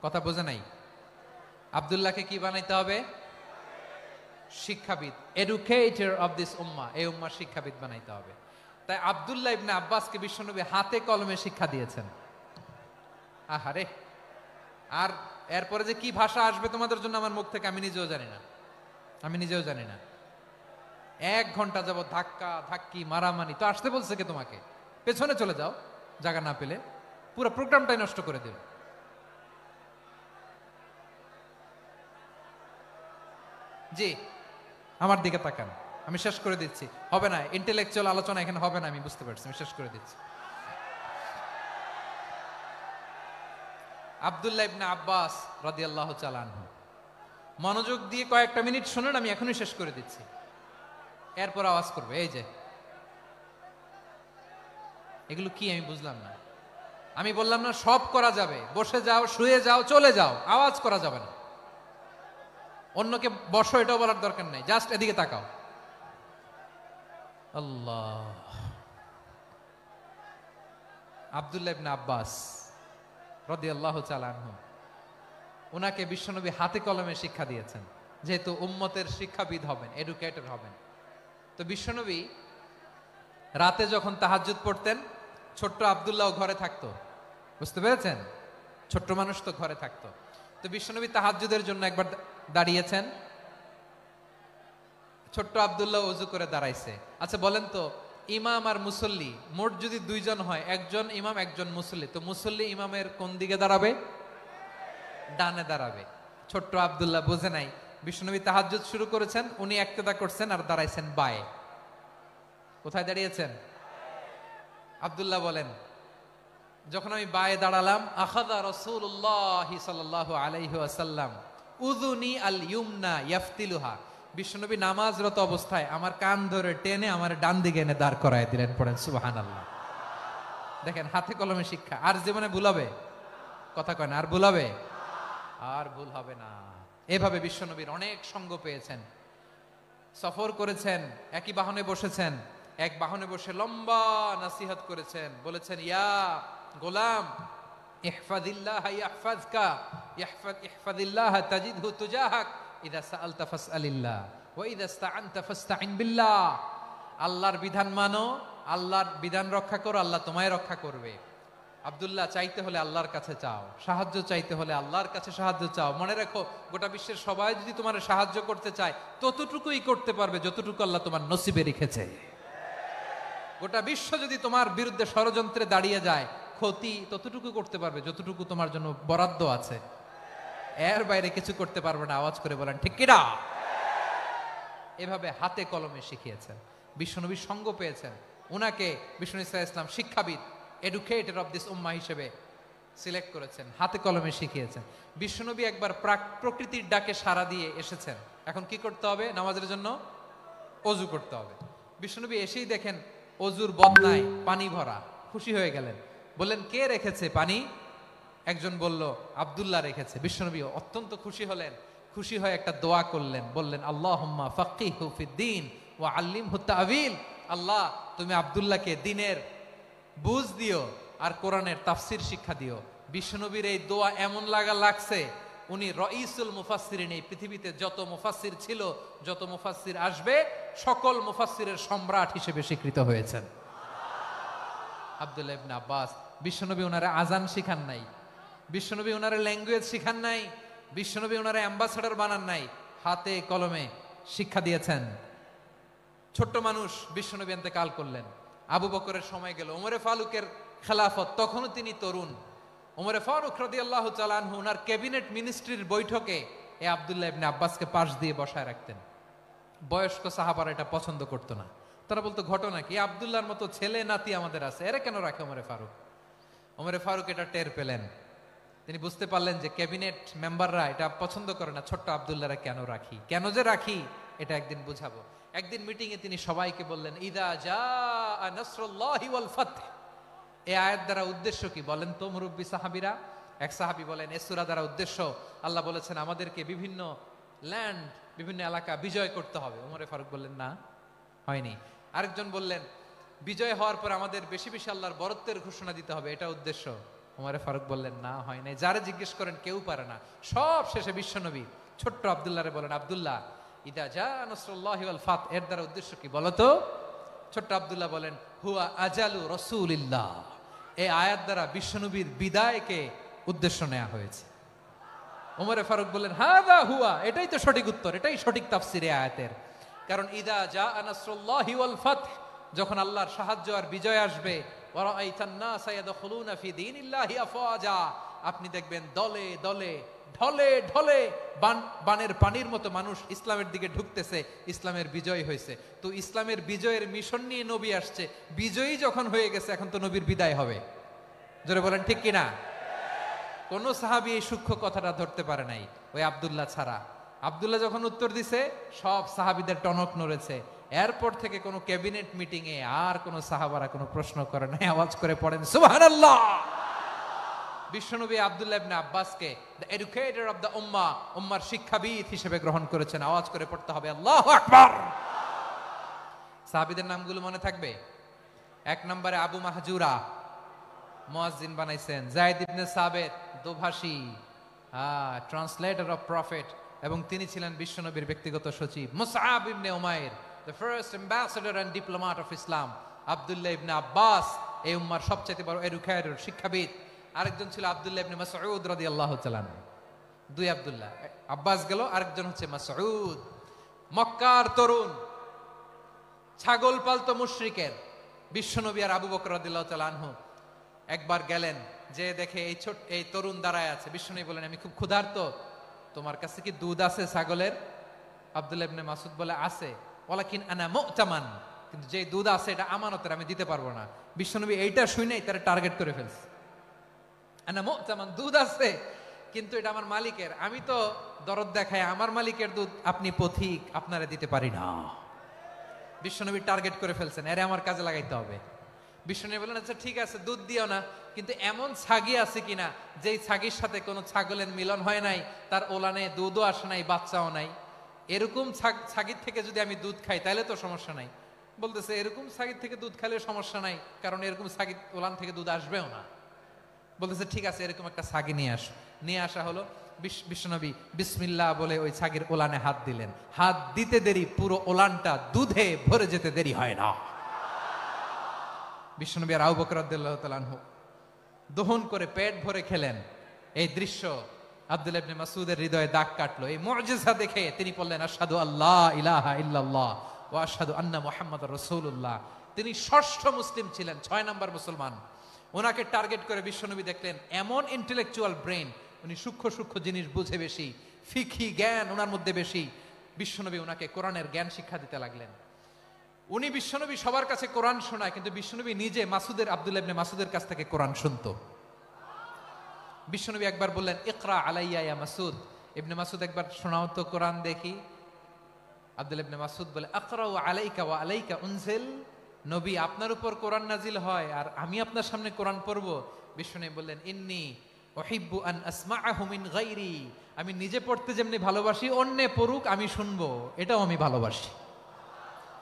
কথা বোঝে নাই? আব্দুল্লাহকে কি বানাইতে হবে? শিক্ষাবিদ, এডুকেটর অফ দিস উম্মাহ, এই উম্মার শিক্ষাবিদ বানাইতে হবে। তাই আব্দুল্লাহ ইবনে আব্বাসকে বিশ্বনবী হাতে কলমে শিক্ষা দিয়েছেন। আহারে, আর এরপরে যে কি ভাষা আসবে তোমাদের জন্য আমার মুখ থেকে আমি নিজেও জানি না, আমি নিজেও জানি না। 1 ঘন্টা যাবত ধাক্কা ধাক্কি মারামারি। তো আসতে বলছে কে তোমাকে? পেছনে চলে যাও, জায়গা না পেলে। পুরো প্রোগ্রামটাই নষ্ট করে দিল। জি, আমার দিকে তাকান, আমি শেষ করে দিচ্ছি। হবে না, ইন্টেলেকচুয়াল আলোচনা এখানে হবে না, আমি বুঝতে পারছি, আমি শেষ করে দিচ্ছি। আব্দুল্লাহ ইবনে আব্বাস রাদিয়াল্লাহু তাআলা আনহু, মনোযোগ দিয়ে কয়েকটা মিনিট শুনুন, আমি এখনই শেষ করে দিচ্ছি। এরপর আওয়াজ করবে, এই যে এগুলো কি আমি বুঝলাম না। আমি বললাম না সব করা যাবে, বসে যাও, শুয়ে যাও, চলে যাও, আওয়াজ করা যাবে না। অন্যকে বসো এটাও বলার দরকার নাই, জাস্ট এদিকে তাকাও। আল্লাহ। আব্দুল্লাহ ইবনে আব্বাস রাদিয়াল্লাহু তাআলা আনহু, ওনাকে বিশ্বনবী হাতে কলমে শিক্ষা দিয়েছেন, যেহেতু উম্মতের শিক্ষাবিদ হবেন, এডুকেটর হবেন। তো বিশ্বনবী রাতে যখন তাহাজ্জুদ পড়তেন, ছোট্ট আব্দুল্লাহ ঘরে থাকতো। বুঝতে পেরেছেন? ছোট্ট মানুষ তো ঘরে থাকতো। তো বিশ্বনবী তাহাজ্জুদের জন্য একবার দাঁড়িয়েছেন, ছোট্ট আব্দুল্লাহ ওযু করে দাঁড়াইছে। আচ্ছা বলেন তো, ইমাম আর মুসল্লি মোট যদি 2 জন হয়, একজন ইমাম একজন মুসল্লি, তো মুসল্লি ইমামের কোন দিকে দাঁড়াবে? ডানে দাঁড়াবে। ছোট্ট আব্দুল্লাহ বোঝে নাই, বিশ্বনবী তাহাজ্জুদ শুরু করেছেন, উনি ইক্তেদা করছেন আর দাঁড়াইছেন বায়ে। কোথায় দাঁড়িয়েছেন? আব্দুল্লাহ বলেন, যখন আমি বায়ে দাঁড়ালাম, আখাযা রাসূলুল্লাহ সাল্লাল্লাহু আলাইহি ওয়াসাল্লাম উযুনি আল ইউমনা ইয়াফতিলুহা, বিশ্বনবী নামাজরত অবস্থায় আমার কান ধরে টেনে আমার ডান দিকে এনে দাঁড় করায় দিলেন। পড়েন সুবহানাল্লাহ। দেখেন, হাতে কলমে শিক্ষা। আর জীবনে ভুলাবে? কথা কয় না, আর ভুলাবে? আর ভুল হবে না। এভাবে বিশ্বনবীর অনেক সঙ্গ পেয়েছেন, সফর করেছেন, একই বাহনে বসেছেন, এক বাহনে বসে লম্বা নাসিহত করেছেন, বলেছেন, ইয়া গোলাম ইহফাজিল্লাহ ইয়াহফাজকা, ইহফাজিল্লাহ তাজিদহু তুজাহাক, ইযা সাআলতা ফাসআলিল্লাহ ওয়া ইযা ইসতাআনতা ফাসতাইন বিল্লাহ। আল্লাহর বিধান মানো, আল্লাহর বিধান রক্ষা করো, আল্লাহ তোমায় রক্ষা করবে। আব্দুল্লাহ, চাইতে হলে আল্লাহর কাছে চাও, সাহায্য চাইতে হলে আল্লাহর কাছে সাহায্য চাও। মনে রাখো, গোটা বিশ্বের সবাই যদি তোমার সাহায্য করতে চায়, ততটুকুই করতে পারবে যতটুকু আল্লাহ তোমার নসিবে রেখেছে। গোটা বিশ্ব যদি তোমার বিরুদ্ধে ষড়যন্ত্রে দাঁড়িয়ে যায়, ক্ষতি ততটুকু করতে পারবে যতটুকু তোমার জন্য বরাদ্দ আছে। এর বাইরে কিছু করতে পারবে না। আওয়াজ করে বলেন ঠিক কিনা? এভাবে হাতে কলমে শিখিয়েছেন, বিশ্বনবীর সঙ্গ পেয়েছেন। উনাকে বিশ্বনবী সাল্লাল্লাহু আলাইহি ওয়াসাল্লাম শিক্ষাবিদ, এডুকেটর অফ দিস উম্মাহ হিসেবে সিলেক্ট করেছেন, হাতে কলমে শিখিয়েছেন। বিশ্বনবী একবার প্রকৃতির ডাকে সাড়া দিয়ে এসেছেন। এখন কি করতে হবে? নামাজের জন্য অজু করতে হবে। বিশ্বনবী এসেই দেখেন অজুর বদনায় পানি ভরা, খুশি হয়ে গেলেন, বললেন কে রেখেছে পানি? একজন বলল আব্দুল্লাহ রেখেছে। বিশ্বনবী অত্যন্ত খুশি হলেন, খুশি হয়ে একটা দোয়া করলেন, বললেন আল্লাহুম্মা ফাক্কিহু ফিদ্দীন ওয়া আল্লিমহু তা'ওয়ীল। আল্লাহ তুমি আব্দুল্লাহকে দ্বীনের বুঝ দিও আর কোরআনের তাফসীর শিক্ষা দিও। বিশ্বনবীর এই দোয়া এমন লাগছে, উনি রাইসুল মুফাসসিরিন, এই পৃথিবীতে যত মুফাসসির ছিল, যত মুফাসসির আসবে, সকল মুফাসসিরের সম্রাট হিসেবে স্বীকৃত হয়েছেন আব্দুল্লাহ ইবনে আব্বাস। বিশ্বনবী ওনারে আজান শিখান নাই, বিশ্বনবী ওনারে ল্যাঙ্গুয়েজ শিখান নাই, বিশ্বনবী ওনারে অ্যাম্বাসাডার বানান নাই, হাতে কলমে শিক্ষা দিয়েছেন। ছোট্ট মানুষ বিশ্বনবী ইন্তেকাল করলেন, আবু বকরের সময় গেল, ওমরে ফারুকের খেলাফত, তখনও তিনি তরুণ। ওমরে ফারুক রাদিয়াল্লাহু তাআলা আনহু ওনার ক্যাবিনেট মিনিস্ট্রির বৈঠকে এই আব্দুল্লাহ ইবনে আব্বাসকে পাশ দিয়ে বসায় রাখতেন। বয়স্ক সাহাবারা এটা পছন্দ করতো না, তারা বলতো ঘটনা কি, আব্দুল্লাহর মতো ছেলে নাতি আমাদের আছে, এরা কেন রাখে ওমরে ফারুক? ওমরে ফারুক এটা টের পেলেন, তিনি বুঝতে পারলেন যে ক্যাবিনেট মেম্বাররা এটা পছন্দ করে না, ছোট্ট আব্দুল্লাহরা কেন রাখি, কেন যে রাখি এটা একদিন বুঝাবো। একদিন মিটিং এ তিনি সবাইকে বললেন ইদা জাআ নাসরুল্লাহি ওয়াল ফাতহ। এই আয়াত দ্বারা উদ্দেশ্য কি বলেন তো মুরব্বী সাহাবীরা? এক সাহাবী বলেন এই সূরা দ্বারা উদ্দেশ্য, আল্লাহ বলেছেন আমাদেরকে বিভিন্ন ল্যান্ড, বিভিন্ন এলাকা বিজয় করতে হবে। ওমরে ফারুক বললেন না, হয়নি। আরেকজন বললেন বিজয় হওয়ার পর আমাদের বেশি বেশি আল্লাহর বরত্বের ঘোষণা দিতে হবে, এটা উদ্দেশ্য। ওমরে ফারুক বললেন না, হয় নাই। যারা জিজ্ঞেস করেন কেউ পারে না। সব শেষে বিশ্বনবী ছোট্ট আব্দুল্লাহরে বলেন আব্দুল্লাহ ইদা জাআ নাসরুল্লাহি ওয়াল ফাতহ এর দ্বারা উদ্দেশ্য কি বলো তো? ছোট্ট আব্দুল্লাহ বলেন হুয়া আজালু রাসূলিল্লাহ। এই আয়াত দ্বারা বিশ্বনবীর বিদায়কে উদ্দেশ্য নেওয়া হয়েছে। ওমরে ফারুক বললেন হাযা হুয়া, এটাই তো সঠিক উত্তর, এটাই সঠিক তাফসীর এই আয়াতের। কারণ ইদা জাআ নাসরুল্লাহি ওয়াল ফাতহ, যখন আল্লাহর সাহায্য আর বিজয় আসবে, ওয়া রাআইতান নাসা ইয়াদখুলুনা ফি দীনিল্লাহি আফওয়াজা, আপনি দেখবেন দলে দলে ঢলে ঢলে বানের পানির মতো মানুষ ইসলামের দিকে ঢুকতেছে, ইসলামের বিজয় হয়েছে। তো ইসলামের বিজয়ের মিশন নিয়ে নবী আসছে, বিজয়ী যখন হয়ে গেছে এখন তো নবীর বিদায় হবে। জোরে বলেন ঠিক কিনা? কোন সাহাবী এই সূক্ষ্ম কথাটা ধরতে পারে নাই, ওই আব্দুল্লাহ ছাড়া। আব্দুল্লাহ যখন উত্তর দিছে সব সাহাবীদের টনক নড়েছে। এরপর থেকে কোনো ক্যাবিনেট মিটিং এ আর কোন সাহাবারা কোনো প্রশ্ন করে নাই, আওয়াজ করে পড়েন সুবহানাল্লাহ। বিশ্বনবী আব্দুল্লাহ ইবনে আব্বাসকে দ্য এডুকেটর অফ দ্য উম্মাহ, উম্মার শিক্ষাবিদ হিসেবে গ্রহণ করেছেন। আওয়াজ করে পড়তে হবে আল্লাহু আকবার। সাহাবীদের নামগুলো মনে থাকবে? এক নম্বরে আবু মাহজুরা, মুয়াজ্জিন বানাইছেন। যায়েদ ইবনে সাবিত, দোভাষী, ট্রান্সলেটর অফ প্রফেট, এবং তিনি ছিলেন বিশ্বনবীর ব্যক্তিগত সচিব। মুসআব ইবনে উমাইর, the first ambassador and diplomat of Islam. আব্দুল্লাহ ইবনে আব্বাস, এই উম্মার সবচেয়ে বড় এডুকেটর, শিক্ষাবিদ। আরেকজন ছিল আব্দুল্লাহ ইবনে মাসউদ রাদিয়াল্লাহু তাআলা। দুই আব্দুল্লাহ, আব্বাস গেল, আরেকজন হচ্ছে মাসউদ। মক্কার তরুণ, ছাগল পালতো মুশরিকের। বিশ্বনবী আর আবু বকর রাদিয়াল্লাহু তাআলা আনহু একবার গেলেন, যে দেখে এই তরুণ দাঁড়ায় আছে। বিশ্বনবী বলেন আমি খুব ক্ষুধার্ত, তোমার কাছে কি দুধ আছে ছাগলের? আব্দুল্লাহ ইবনে মাসউদ বলে আছে। ওয়ালাকিন আনা মু'তামান, কিন্তু যে দুধ আছে এটা আমানতের, আমি দিতে পারবো না। বিশ্বনবী এইটা শুনেই তারে টার্গেট করে ফেলছে। আনা মু'তামান, দুধ আছে কিন্তু এটা আমার মালিকের, আমি তো দরদ দেখাই আমার মালিকের দুধ, আপনি পথিক, আপনারে দিতে পারি না। বিশ্বনবী টার্গেট করে ফেলছেন, এরে আমার কাজে লাগাইতে হবে। বিশ্বনবী বলেন আচ্ছা ঠিক আছে দুধ দিও না, কিন্তু এমন ছাগি আছে কিনা যেই ছাগির সাথে কোনো ছাগলের মিলন হয় নাই, তার ওলানে দুধও আসে নাই, বাচ্চাও নাই, এরকম ছাগির থেকে যদি আমি দুধ খাই তাহলে তো সমস্যা নাই। বলতেছে এরকম ছাগির থেকে দুধ খাইলে সমস্যা নাই, কারণ এরকম ছাগির ওলান থেকে দুধ আসবেও না। বলতেছে ঠিক আছে এরকম একটা ছাগি নিয়ে আসো। নিয়ে আসা হলো। বিশ্বনবী বিসমিল্লাহ বলে ওই ছাগির ওলানে হাত দিলেন। হাত দিতে দেরি, পুরো ওলানটা দুধে ভরে যেতে দেরি হয় না। বিশ্বনবী আর আবু বকর রাদিয়াল্লাহু তাআলা আনহু দহন করে পেট ভরে খেলেন। এই দৃশ্য আব্দুল্লাহ ইবনে মাসউদের হৃদয়ে দাগ কাটলো। এই মুজিজা দেখে তিনি বললেন আশহাদু আল্লা ইলাহা ইল্লাল্লাহ ওয়া আশহাদু আন্না মুহাম্মাদুর রাসূলুল্লাহ। তিনি ষষ্ঠ মুসলিম ছিলেন, 6 নম্বর মুসলমান। ওনাকে টার্গেট করে বিশ্বনবী দেখলেন এমন ইন্টেলেকচুয়াল ব্রেন, উনি সূক্ষ্ম সূক্ষ্ম জিনিস বুঝে বেশি, ফিকহি জ্ঞান ওনার মধ্যে বেশি। বিশ্বনবী ওনাকে কোরআনের জ্ঞান শিক্ষা দিতে লাগলেন। উনি বিশ্বনবী সবার কাছে কোরআন শোনায়, কিন্তু বিশ্বনবী নিজে আব্দুল্লাহ ইবনে মাসউদের কাছ থেকে কোরআন শুনতো। বিশ্বনবী একবার বললেন ইকরা আলাইয়া ইয়া মাসউদ, ইবনে মাসউদ একবার শোনাও তো কোরআন দেখি। আব্দুল্লাহ ইবনে মাসউদ বলে আকরাউ আলাইকা ওয়া আলাইকা উনজিল, নবী আপনার উপর কোরআন নাজিল হয় আর আমি আপনার সামনে কোরআন পড়ব? বিশ্বনবী বললেন, ইন্নী উহিব্বু আন আসমাআহু মিন গায়রি, আমি নিজে পড়তে যেমনি ভালোবাসি অন্যে পড়ুক আমি শুনবো, এটাও আমি ভালোবাসি।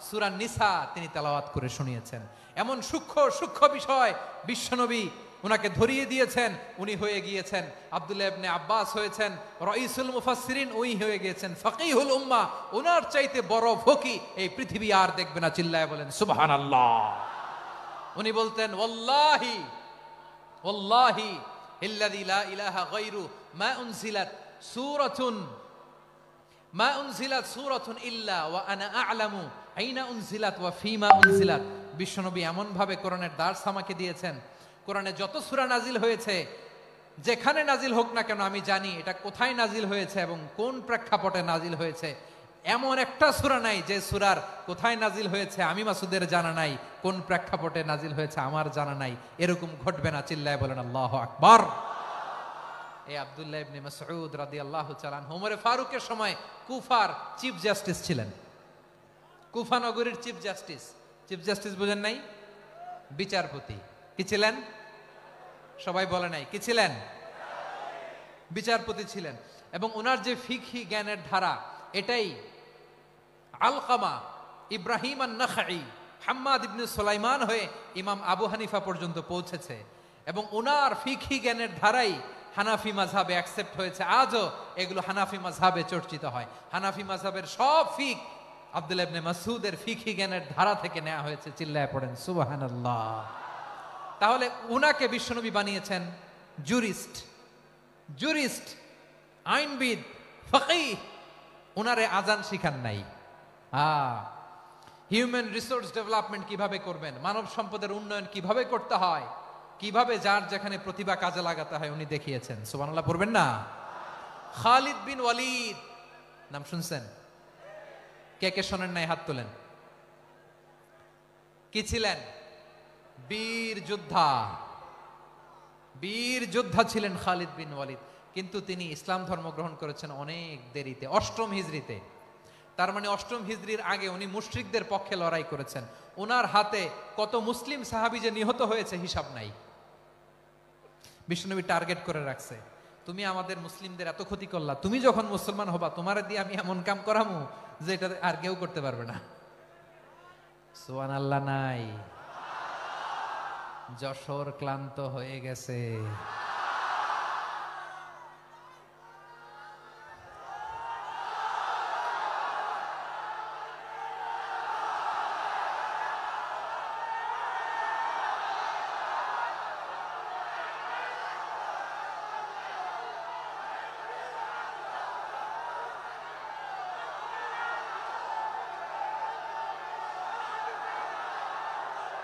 সূরা নিসা তিনি তেলাওয়াত করে শুনিয়েছেন। এমন সূক্ষ্ম সূক্ষ্ম বিষয় বিশ্বনবী উনাকে ধরিয়ে দিয়েছেন, উনি হয়ে গিয়েছেন আব্দুল্লাহ ইবনে আব্বাস হয়েছেন রাইসুল মুফাসসিরিন, উনি হয়ে গিয়েছেন ফাকিহুল উম্মাহ। ওনার চাইতে বড় ফকি এই পৃথিবী আর দেখবে না, চিল্লায় বলেন সুবহানাল্লাহ। উনি বলতেন, ওয়াল্লাহি ওয়াল্লাহি ইল্লাযী লা ইলাহা গায়রু মা উনজিলাত সূরাতুন ইল্লা ওয়া আনা আ'লামু আইনা উনজিলাত ওয়া ফীমা উনজিলাত। বিশ্বনবী এমন ভাবে কোরআনের দার্স আমাকে দিয়েছেন, কোরআনে যত সূরা নাজিল হয়েছে, যেখানে নাজিল হোক না কেন আমি জানি এটা কোথায় নাজিল হয়েছে এবং কোন প্রেক্ষাপটে নাজিল হয়েছে। এমন একটা সূরা নাই যে সূরার কোথায় নাজিল হয়েছে আমি মাসুদের জানা নাই, কোন প্রেক্ষাপটে নাজিল হয়েছে আমার জানা নাই। এরকম ঘটবে না, চিল্লায় বলেন আল্লাহু আকবার। এই আব্দুল্লাহ ইবনে মাসউদ রাদিয়াল্লাহু তাআলা আনহু ওমর ফারুকের সময় কুফার চিফ জাস্টিস ছিলেন। কুফা নগরীর চিফ জাস্টিস। চিফ জাস্টিস বুঝেন নাই? বিচারপতি। কি ছিলেন? সবাই বলে নাই, কি ছিলেন? বিচারপতি ছিলেন। এবং ওনার যে ফিকহি জ্ঞানের ধারা, এটাই আলকামা, ইব্রাহিম আন-নাখাই, হাম্মাদ ইবনে সুলাইমান হয়ে ইমাম আবু হানিফা পর্যন্ত পৌঁছেছে। এবং ওনার ফিকহি জ্ঞানের ধারাই হানাফি মাযহাবে অ্যাকসেপ্ট হয়েছে। আজও এগুলো হানাফি মাযহাবে চর্চিত হয়। হানাফি মাযহাবের সব ফিক আব্দুল্লাহ ইবনে মাসউদের ফিকহি জ্ঞানের ধারা থেকে নেওয়া হয়েছে, চিল্লায় পড়েন সুবহানাল্লাহ। তাহলে উনাকে বিশ্বনবী বানিয়েছেন জুরিস্ট, জুরিস্ট, আইনবিদ, ফাকিহ। উনারে আজান শিখান নাই। হিউম্যান রিসোর্স ডেভেলপমেন্ট কিভাবে করবেন, মানব সম্পদের উন্নয়ন কিভাবে করতে হয়, কিভাবে যার যেখানে প্রতিভা কাজে লাগাতে হয় উনি দেখিয়েছেন। সুবহানাল্লাহ পড়বেন না? খালিদ বিন ওয়ালিদ নাম শুনছেন? কে কে শোনেন নাই হাত তোলেন। কি ছিলেন? বীর যোদ্ধা, বীর যোদ্ধা ছিলেন খালিদ বিন ওয়ালিদ। কিন্তু তিনি ইসলাম ধর্ম গ্রহণ করেছেন অনেক দেরিতে, 8ম হিজরিতে। তার মানে 8ম হিজরির আগে উনি মুশরিকদের পক্ষে লড়াই করেছেন। ওনার হাতে কত মুসলিম সাহাবী যে নিহত হয়েছে হিসাব নাই। বিশ্বনবী টার্গেট করে রাখছে, তুমি আমাদের মুসলিমদের এত ক্ষতি করলা, তুমি যখন মুসলমান হবা তোমারে দিয়ে আমি এমন কাম করামু যে এটা আর কেউ করতে পারবে না। সুবহানাল্লাহ নাই? যশোর ক্লান্ত হয়ে গেছে।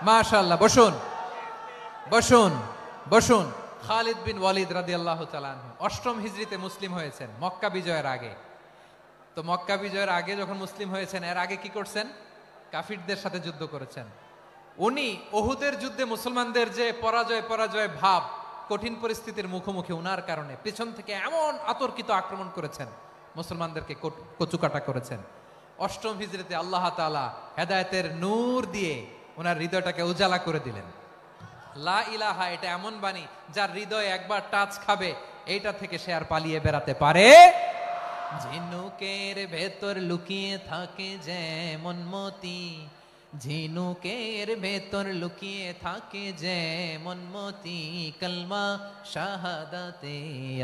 মাশাআল্লাহ, বসুন বসুন বসুন। খালিদ বিন ওয়ালিদ রাদিয়াল্লাহু তাআলা আনহু 8ম হিজরিতে মুসলিম হয়েছেন, মক্কা বিজয়ের আগে। তো মক্কা বিজয়ের আগে যখন মুসলিম হয়েছেন, এর আগে কি করছেন? কাফিরদের সাথে যুদ্ধ করেছেন। উনি উহুদের যুদ্ধে মুসলমানদের যে পরাজয় ভাব, কঠিন পরিস্থিতির মুখোমুখি উনার কারণে পেছন থেকে এমন আতর্কিত আক্রমণ করেছেন, মুসলমানদেরকে কচুকাটা করেছেন। 8ম হিজরিতে আল্লাহ তাআলা হেদায়েতের নূর দিয়ে ওনার হৃদয়টাকে উজালা করে দিলেন। লা ইলাহা এটা এমন বাণী যার হৃদয় একবার টাচ খাবে, এইটা থেকে সে আর পালিয়ে বেড়াতে পারে। ঝিনুকের ভেতর লুকিয়ে থাকে যেমন মতি, ঝিনুকের ভেতর লুকিয়ে থাকে যেমন মতি, কলমা শাহাদাতে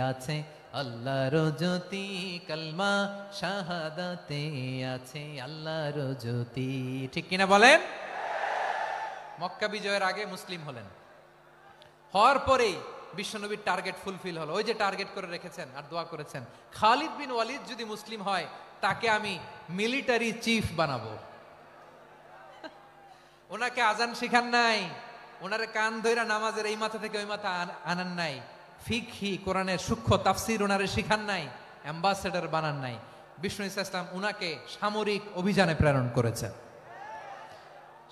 আছে আল্লাহর জ্যোতি, কলমা শাহাদাতে আছে আল্লাহর জ্যোতি। ঠিক কিনা বলেন? মক্কা বিজয়ের আগে মুসলিম হলেন, হওয়ার পরেই বিশ্বনবীর টার্গেট ফুলফিল হলো। ওই যে টার্গেট করে রেখেছেন আর দোয়া করেছেন, খালিদ বিন ওয়ালিদ যদি মুসলিম হয় তাকে আমি মিলিটারি চিফ বানাবো। ওনাকে আজান শিখান নাই, ওনারে কান ধইরা নামাজের এই মাথা থেকে ওই মাথা আনান নাই, ফিকহি কোরআনের সূক্ষ্ম তাফসীর ওনারে শিখান নাই, অ্যাম্বাসেডর বানান নাই। বিষ্ণু ইসলাম উনাকে সামরিক অভিযানে প্রেরণ করেছেন।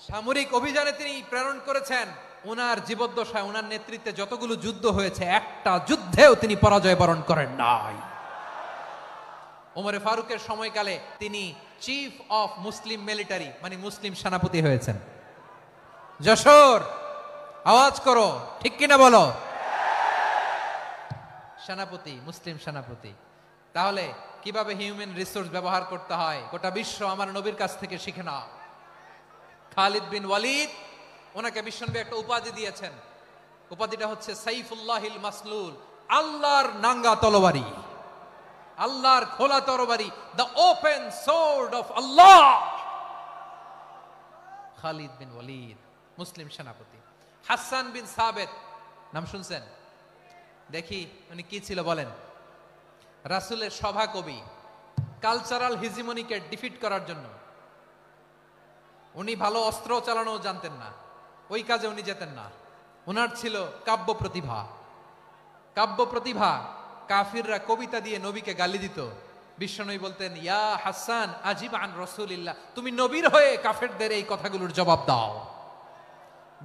সামরিক অভিযানে তিনি প্রেরণ করেছেন। ওনার জীবদ্দশায় ওনার নেতৃত্বে যতগুলো যুদ্ধ হয়েছে, একটা যুদ্ধেও তিনি পরাজয় বরণ করেন নাই। ওমরে ফারুকের সময়কালে তিনি চিফ অফ মুসলিম মিলিটারি মানে মুসলিম সেনাপতি হয়েছেন। যশোর, আওয়াজ করো, ঠিক কিনা বলো। সেনাপতি, মুসলিম সেনাপতি। তাহলে কিভাবে হিউম্যান রিসোর্স ব্যবহার করতে হয় গোটা বিশ্ব আমার নবীর কাছ থেকে শিখে নাও। খালিদ বিন ওয়ালিদ, ওনাকে বিশ্বনবী একটা উপাধি দিয়েছেন। উপাধিটা হচ্ছে সাইফুল্লাহিল মাসলুল, আল্লাহর নাঙ্গা তরবারি, আল্লাহর খোলা তরবারি, দ্য ওপেন সোর্ড অফ আল্লাহ। খালিদ বিন ওয়ালিদ, মুসলিম সেনাপতি। হাসান বিন সাবেত, নাম শুনছেন? দেখি উনি কি ছিল বলেন। রাসূলের সভা কবি, কালচারাল হিজিমনিকে ডিফিট করার জন্য। উনি ভালো অস্ত্র চালানো জানতেন না, ওই কাজে উনি যেতেন না। ওনার ছিল কাব্য প্রতিভা। কাব্য প্রতিভা, কাফিররা কবিতা দিয়ে নবীকে গালি দিত। বিশ্বনবী বলতেন, ইয়া হাসান আজিব আন রাসূলিল্লাহ, তুমি নবীর হয়ে কাফেরদের এই কথাগুলোর জবাব দাও।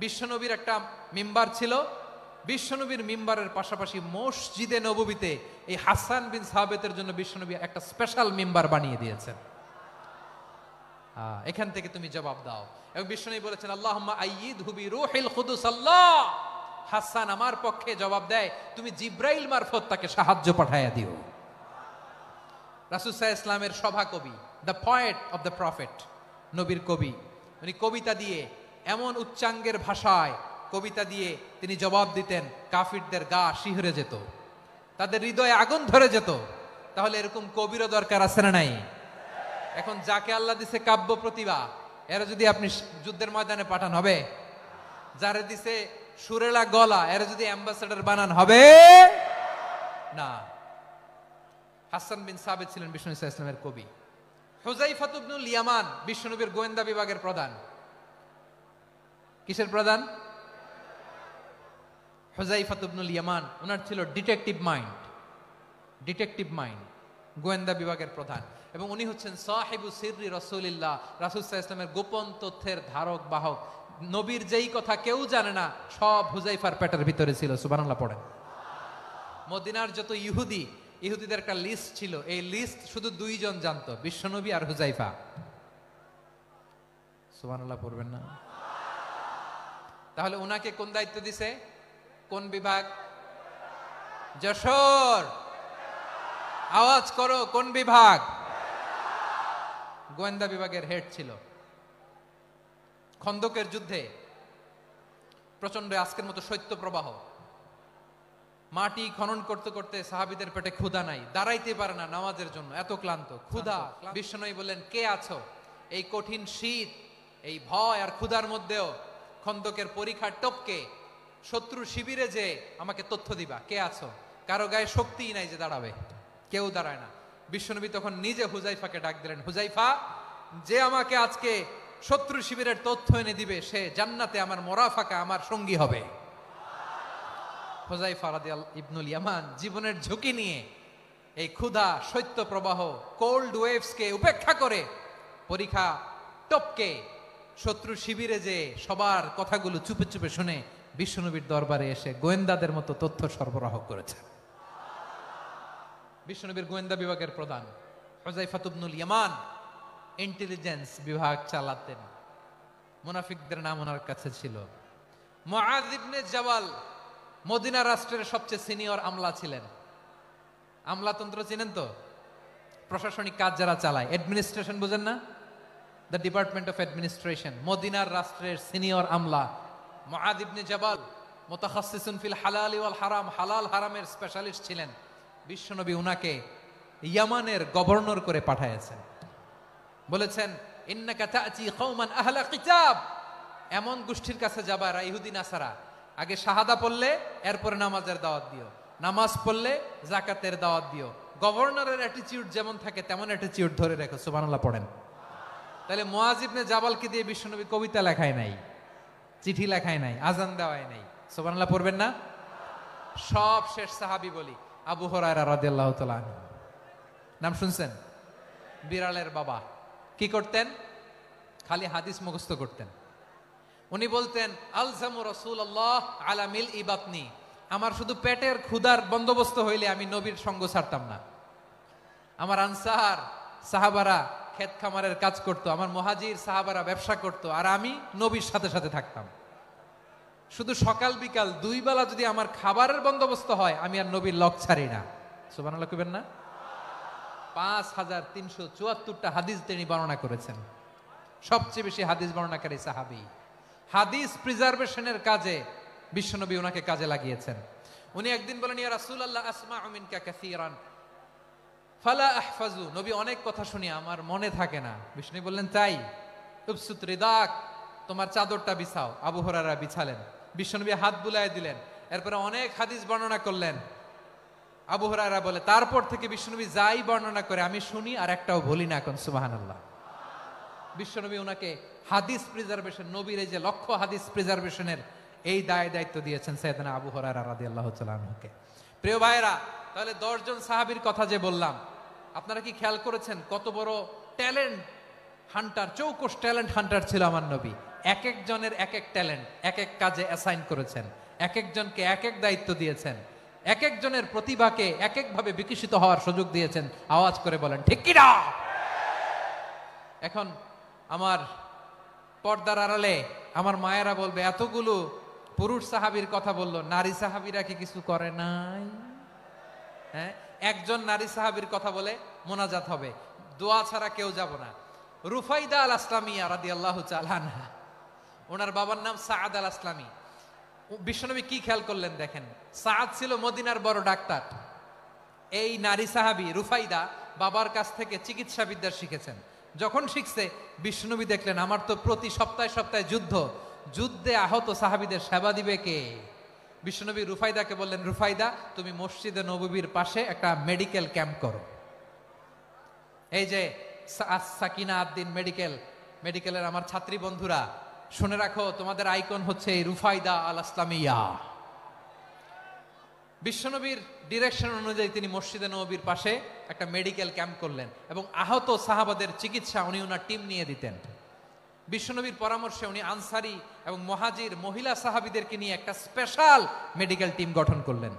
বিশ্বনবীর একটা মিম্বার ছিল। বিশ্বনবীর মিম্বারের পাশাপাশি মসজিদে নববীতে এই হাসান বিন সাবেতের জন্য বিশ্বনবী একটা স্পেশাল মিম্বার বানিয়ে দিয়েছেন। এখান থেকে তুমি জবাব দাও। এবং বিশ্বনবী বলেছেন, আল্লাহুম্মা আইয়িদহু বিরূহিল কুদুস। আল্লাহ, হাসান আমার পক্ষে জবাব দেয়, তুমি জিব্রাইল মারফত তাকে সাহায্য পাঠায়া দিও। রাসূল সাল্লাল্লাহু আলাইহি ইসলামের সভা কবি, the poet of the prophet, নবীর কবি। উনি কবিতা দিয়ে, এমন উচ্চাঙ্গের ভাষায় কবিতা দিয়ে তিনি জবাব দিতেন, কাফিরদের গা শিহরে যেত, তাদের হৃদয়ে আগুন ধরে যেত। তাহলে এরকম কবিরও দরকার আছে না নাই? এখন যাকে আল্লাহ দিছে কাব্য প্রতিভা, এরা যদি আপনি যুদ্ধের ময়দানে পাঠান হবে? যারে দিছে সুরেলা গলা, এরা যদি অ্যাম্বাসেডর বানান হবে না। হাসান বিন সাবেত ছিলেন বিশ্বনবী সাল্লাল্লাহু আলাইহি ওয়াসাল্লামের কবি। হুযায়ফা ইবনুল ইয়ামান বিশ্বনবীর গোয়েন্দা বিভাগের প্রধান। কিসের প্রধান? হুযায়ফা ইবনুল ইয়ামান, ওনার ছিল ডিটেকটিভ মাইন্ড। ডিটেকটিভ মাইন্ড, গোয়েন্দা বিভাগের প্রধান। এবং উনি হচ্ছেন সাহিবু সিররি রাসূলিল্লাহ, রাসূল সাল্লাল্লাহু আলাইহি ওয়াসাল্লামের গোপন তথ্যের ধারক বাহক। নবীর যেই কথা কেউ জানে না, সব হুযায়ফার পেটের ভিতরে ছিল। সুবহানাল্লাহ পড়েন। মদিনার যত ইহুদিদের একটা লিস্ট ছিল, এই লিস্ট শুধু দুইজন জানতো, বিশ্বনবী আর হুযায়ফা। সুবহানাল্লাহ পড়বেন না? তাহলে উনাকে কোন দায়িত্ব দিছে? কোন বিভাগ? যশোর, আওয়াজ করো, কোন বিভাগ? গোয়েন্দা বিভাগের হেড ছিল। খন্দকের যুদ্ধে প্রচন্ড আজকের মতো শৈত্য প্রবাহ, মাটি খনন করতে করতে সাহাবীদের পেটে ক্ষুধা নাই, দাঁড়াইতে পারে না নামাজের জন্য, এত ক্লান্ত ক্ষুধা। বিশ্বনবী বললেন, কে আছো এই কঠিন শীত, এই ভয় আর ক্ষুধার মধ্যেও খন্দকের পরীক্ষার টপকে শত্রু শিবিরে যে আমাকে তথ্য দিবা, কে আছো? কারো গায়ে শক্তিই নাই যে দাঁড়াবে, কেউ দাঁড়ায় না। বিশ্বনবী তখন নিজে হুযায়ফাকে ডাক দিলেন, হুযায়ফা, যে আমাকে আজকে শত্রু শিবিরের তথ্য এনে দিবে, সে জান্নাতে আমার মোরাফাকা, আমার সঙ্গী হবে। হুযায়ফা রাদিয়াল্লাহু ইবনুল ইয়ামান জীবনের ঝুঁকি নিয়ে এই ক্ষুধা, শৈত্য প্রবাহ, কোল্ড ওয়েভসকে উপেক্ষা করে পরীক্ষা টপকে শত্রু শিবিরে যে সবার কথাগুলো চুপে চুপে শুনে বিশ্বনবীর দরবারে এসে গোয়েন্দাদের মতো তথ্য সরবরাহ করেছে। বিশ্বনবীর গোয়েন্দা বিভাগের প্রধান হুযায়ফা ইবনুল ইয়ামান ইন্টেলিজেন্স বিভাগ চালাতেন। মুনাফিকদের নাম ওনার কাছে ছিল। মুআয ইবনে জাবাল মদিনা রাষ্ট্রের সবচেয়ে সিনিয়র আমলা ছিলেন। আমলাতন্ত্র চিনেন তো? প্রশাসনিক কাজ যারা চালায়, অ্যাডমিনিস্ট্রেশন বুঝেন না? The department of administration. মদিনার রাষ্ট্রের সিনিয়র আমলা মুআয ইবনে জাবাল মুতাখাসসিসুন ফিল হালাল ওয়াল হারাম, হালাল হারামের স্পেশালিস্ট ছিলেন। বিশ্বনবী উনাকে ইয়ামানের গভর্নর করে পাঠাইছেন। বলেছেন, ইন্নাকা তা'তি কওমান আহলা কিতাব, এমন গোষ্ঠীর কাছে যাবা এরা ইহুদি নাসারা, আগে শাহাদা পড়লে এরপরে নামাজের দাওয়াত দিও, নামাজ পড়লে যাকাতের দাওয়াত দিও। গভর্নরের অ্যাটিটিউড যেমন থাকে তেমন অ্যাটিটিউড ধরে রেখো। সুবহানাল্লাহ পড়েন। তাহলে মুআয ইবনে জাবালকে দিয়ে বিশ্বনবী কবিতা লেখায় নাই, চিঠি লেখায় নাই, আজান দেওয়ায় নাই। সুবহানাল্লাহ পড়বেন না? সব শেষ সাহাবী বলি আবু হুরায়রা রাদিয়াল্লাহু তাআলা আনহু, নাম শুনছেন? বিড়ালের বাবা। কি করতেন? খালি হাদিস মুখস্থ করতেন। উনি বলতেন, আলজামু রাসূলুল্লাহ আলা মিল ইবাতনি, আমার শুধু পেটের ক্ষুধার বন্দোবস্ত হইলে আমি নবীর সঙ্গ ছাড়তাম না। আমার আনসার সাহাবারা ক্ষেত খামারের কাজ করতো, আমার মুহাজির সাহাবারা ব্যবসা করতো, আর আমি নবীর সাথে সাথে থাকতাম। শুধু সকাল বিকাল 2 বেলা যদি আমার খাবারের বন্দোবস্ত হয়, আমি আর নবীর লক ছাড়ি না। সুবহানাল্লাহ কইবেন না? 5374টা হাদিস তিনি বর্ণনা করেছেন। সবচেয়ে বেশি হাদিস বর্ণনাকারী সাহাবী। হাদিস প্রিজার্ভেশনের কাজে বিশ্বনবী ওনাকে কাজে লাগিয়েছেন। উনি একদিন বলেন, ইয়া রাসূলুল্লাহ আসমাউ মিনকা কাসীরান ফালা আহফাজু। নবী অনেক কথা শুনি, আমার মনে থাকে না। বিষ্ণু বললেন, তাই? উবসুত রিদাক, তোমার চাদরটা বিছাও। আবু হুরায়রা বিছালেন, বিশ্বনবী হাত বুলায় দিলেন, এরপরে অনেক হাদিস বর্ণনা করলেন। আবু হুরায়রা বলে, তারপর থেকে বিশ্বনবী যাই বর্ণনা করে আমি শুনি আর একটাও ভুলি না। এখন সুবহানাল্লাহ। বিশ্বনবী ওনাকে হাদিস প্রিজার্ভেশন, নবীর এই যে লক্ষ্য হাদিস প্রিজার্ভেশনের এই দায়িত্ব দিয়েছেন সাইয়েদনা আবু হুরায়রা রাদিয়াল্লাহু তাআলা আনহুকে। প্রিয় ভাইরা, তাহলে 10 জন সাহাবীর কথা যে বললাম, আপনারা কি খেয়াল করেছেন কত বড় ট্যালেন্ট হান্টার, চৌকস ট্যালেন্ট হান্টার ছিল আমার নবী। এক একজনের এক এক ট্যালেন্ট এক এক কাজে অ্যাসাইন করেছেন, এক একজনকে এক এক দায়িত্ব দিয়েছেন, এক একজনের প্রতিভাকে এক একভাবে বিকশিত হওয়ার সুযোগ দিয়েছেন। আওয়াজ করে বলেন ঠিক কি না? এখন আমার পর্দার আড়ালে আমার মায়েরা বলবে, এতগুলো পুরুষ সাহাবীর কথা বললো, নারী সাহাবীরা কি কিছু করে নাই? হ্যাঁ, একজন নারী সাহাবীর কথা বলে মোনাজাত হবে, দোয়া ছাড়া কেউ যাব না। রুফাইদা আল আসলামিয়া রাদিয়াল্লাহু তাআলা আনহা, ওনার বাবার নাম সাআদ আল আসলামি। বিশ্বনবী কি খেয়াল করলেন দেখেন, সাআদ ছিল মদিনার বড় ডাক্তার। এই নারী সাহাবী রুফাইদা বাবার কাছ থেকে চিকিৎসা বিদ্যা শিখেছেন। যখন শিখছে, বিশ্বনবী দেখলেন আমার তো প্রতি সপ্তাহে সপ্তাহে যুদ্ধে আহত সাহাবীদের সেবা দিবে কে? বিশ্বনবী রুফাইদাকে বললেন, রুফাইদা তুমি মসজিদে নববীর পাশে একটা মেডিকেল ক্যাম্প করো। এই যে সাকিনা আদ্দিন মেডিকেলের আমার ছাত্রী বন্ধুরা, শুনে রাখো, তোমাদের আইকন হচ্ছে এই রুফাইদা আল আসলামিয়া। বিশ্বনবীর ডিরেকশন অনুযায়ী তিনি মসজিদে নববীর পাশে একটা মেডিকেল ক্যাম্প করলেন এবং আহত সাহাবাদের চিকিৎসা উনি ওনার টিম নিয়ে দিতেন। বিশ্বনবীর পরামর্শে উনি আনসারি এবং মুহাজির মহিলা সাহাবীদেরকে নিয়ে একটা স্পেশাল মেডিকেল টিম গঠন করলেন।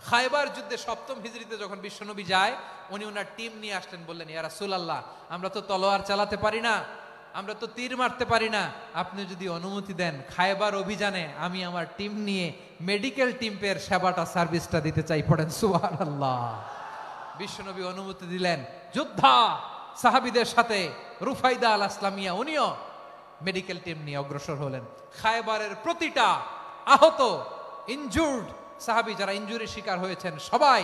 খায়বার যুদ্ধে 7ম হিজরিতে যখন বিশ্বনবী যায়, উনি ওনার টিম নিয়ে আসলেন, বললেন, ইয়া রাসূলুল্লাহ, আমরা তো তলোয়ার চালাতে পারি না, আমরা তো তীর মারতে পারি না, আপনি যদি অনুমতি দেন খায়বার অভিযানে আমি আমার টিম নিয়ে মেডিকেল টিমের সেবাটা সার্ভিসটা দিতে চাই। পড়েন সুবহানাল্লাহ। বিশ্বনবী অনুমতি দিলেন, যোদ্ধা সাহাবীদের সাথে রুফাইদা আল আসলামিয়া উনিও মেডিকেল টিম নিয়ে অগ্রসর হলেন। খায়বারের প্রতিটা আহত ইনজুর্ড সাহাবী যারা ইনজুরি শিকার হয়েছেন, সবাই